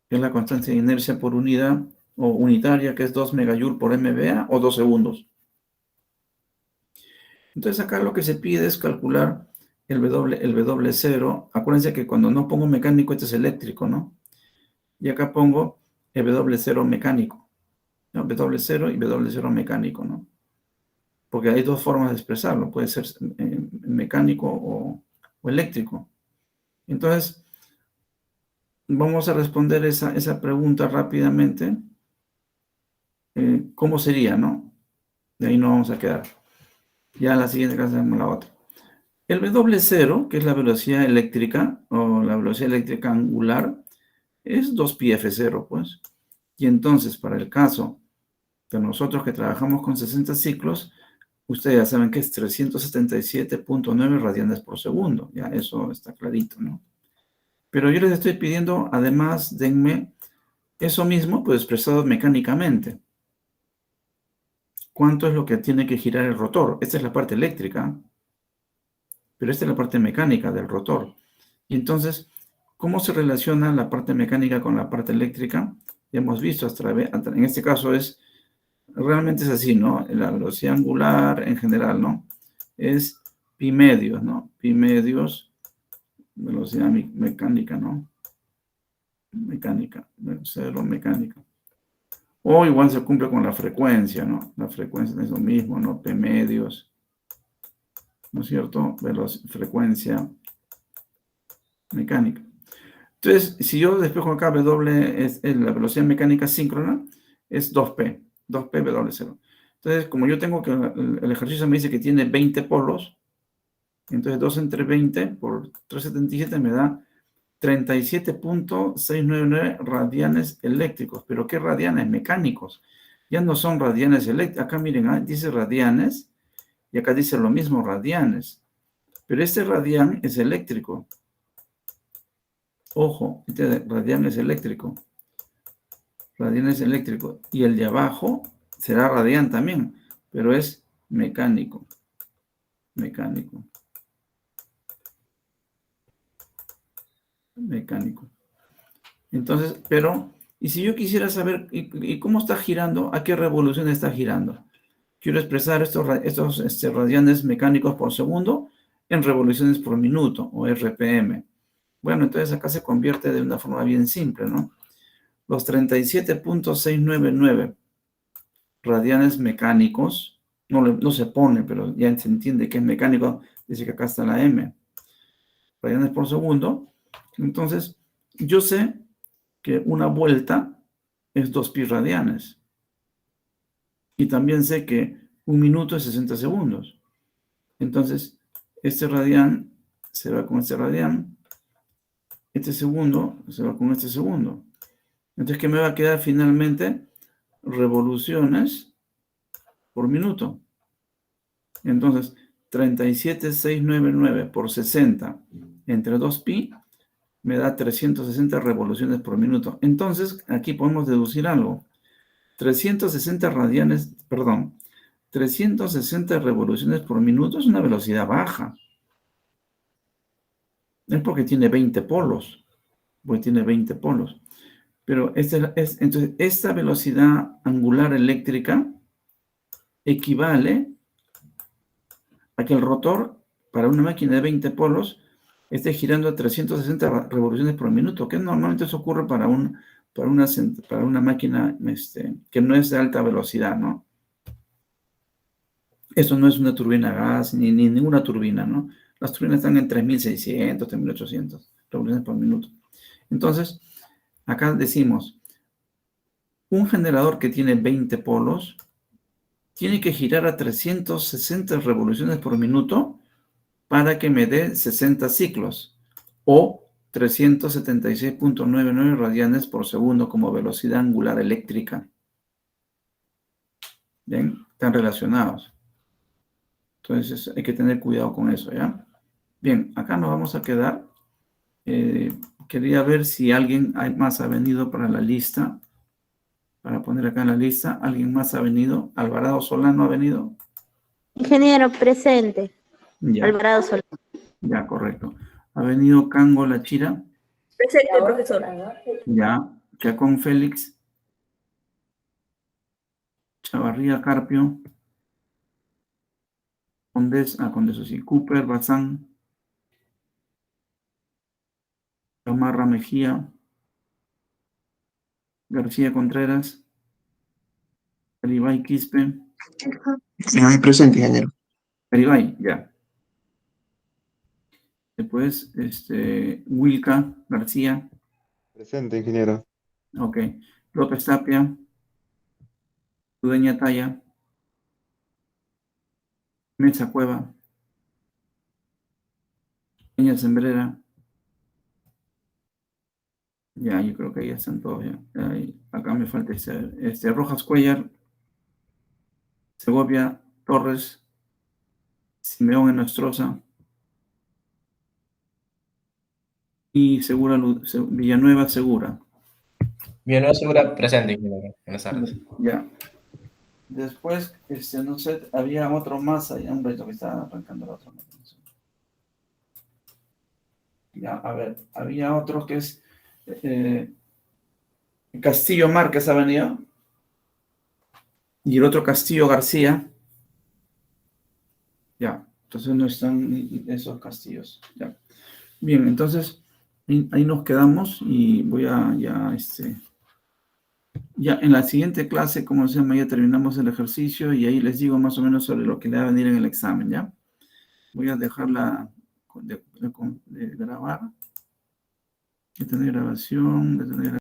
que es la constante de inercia por unidad, o unitaria, que es 2 megajoule por MVA, o 2 segundos. Entonces acá lo que se pide es calcular el W0. Acuérdense que cuando no pongo mecánico, este es eléctrico, ¿no? Y acá pongo el W0 mecánico, ¿no? W0 y W0 mecánico, ¿no? Porque hay dos formas de expresarlo. Puede ser mecánico o eléctrico. Entonces, vamos a responder esa pregunta rápidamente. ¿Cómo sería, no? De ahí no vamos a quedar. Ya en la siguiente clase hacemos la otra. El W0, que es la velocidad eléctrica, o la velocidad eléctrica angular, es 2πf0, pues. Y entonces, para el caso de nosotros que trabajamos con 60 ciclos, ustedes ya saben que es 377.9 radianes por segundo. Ya eso está clarito, ¿no? Pero yo les estoy pidiendo, además, denme eso mismo, pues expresado mecánicamente. ¿Cuánto es lo que tiene que girar el rotor? Esta es la parte eléctrica, pero esta es la parte mecánica del rotor. Y entonces, ¿cómo se relaciona la parte mecánica con la parte eléctrica? Ya hemos visto, en este caso realmente es así, ¿no? La velocidad angular en general, ¿no? Es pi medios, ¿no? Pi medios, velocidad mecánica, ¿no? Mecánica, cero mecánica. O igual se cumple con la frecuencia, ¿no? La frecuencia es lo mismo, ¿no? P medios, ¿no es cierto? Frecuencia mecánica. Entonces, si yo despejo acá W, es la velocidad mecánica síncrona, es 2P W0. Entonces, como yo tengo que, el ejercicio me dice que tiene 20 polos, entonces 2 entre 20 por 377 me da 37.699 radianes eléctricos. ¿Pero qué radianes? Mecánicos. Ya no son radianes eléctricos. Acá miren, dice radianes y acá dice lo mismo, radianes. Pero este radian es eléctrico. Ojo, este radian es eléctrico. Radian es eléctrico. Y el de abajo será radian también, pero es mecánico. Mecánico. Entonces, y si yo quisiera saber, ¿y cómo está girando? ¿A qué revolución está girando? Quiero expresar estos radianes mecánicos por segundo en revoluciones por minuto, o RPM. Bueno, entonces acá se convierte de una forma bien simple, ¿no? Los 37.699 radianes mecánicos, no se pone, pero ya se entiende que es mecánico, dice que acá está la M. Radianes por segundo. Entonces, yo sé que una vuelta es 2 pi radianes. Y también sé que 1 minuto es 60 segundos. Entonces, este radián se va con este radián. Este segundo se va con este segundo. Entonces, ¿qué me va a quedar finalmente? Revoluciones por minuto. Entonces, 37,699 por 60 entre 2pi me da 360 revoluciones por minuto. Entonces, aquí podemos deducir algo. 360 revoluciones por minuto es una velocidad baja. Es porque tiene 20 polos. Pero entonces, esta velocidad angular eléctrica equivale a que el rotor, para una máquina de 20 polos, esté girando a 360 revoluciones por minuto, que normalmente eso ocurre para una máquina que no es de alta velocidad, ¿no? Eso no es una turbina a gas, ni ninguna turbina, ¿no? Las turbinas están en 3.600, 3.800 revoluciones por minuto. Entonces, acá decimos, un generador que tiene 20 polos tiene que girar a 360 revoluciones por minuto para que me dé 60 ciclos o 376,99 radianes por segundo como velocidad angular eléctrica. ¿Bien? Están relacionados. Entonces hay que tener cuidado con eso, ¿ya? Bien, acá nos vamos a quedar. Quería ver si alguien más ha venido para la lista. Para poner acá en la lista. ¿Alguien más ha venido? ¿Alvarado Solano ha venido? Ingeniero, presente. Ya. Alvarado Solano. Ya, correcto. Ha venido Cango Lachira. Presente, profesor. Ya. Chacón Félix. Chavarría Carpio. Condeso sí. Cooper Bazán. Gamarra Mejía. García Contreras. Aribay Quispe. Sí, presente, ingeniero. Aribay, ya. Después, Wilca García. Presente, ingeniero. Ok. López Tapia. Tudeña Talla. Mesa Cueva. Peña Sembrera. Ya, yo creo que ahí están todos. Ya. Acá me falta Rojas Cuellar. Segovia Torres. Simeón Enostroza. Y Villanueva Segura. Villanueva Segura, presente, ingeniero. Buenas tardes. Ya. Después, no sé, había otro más ahí, hombre, que estaba arrancando el otro. Ya, a ver, había otro que es Castillo Márquez ha venido. Y el otro Castillo García. Ya, entonces no están esos castillos. Ya. Bien, entonces ahí nos quedamos y voy a ya en la siguiente clase, como se llama, ya terminamos el ejercicio y ahí les digo más o menos sobre lo que le va a venir en el examen, ¿ya? Voy a dejarla de grabar. Detener grabación,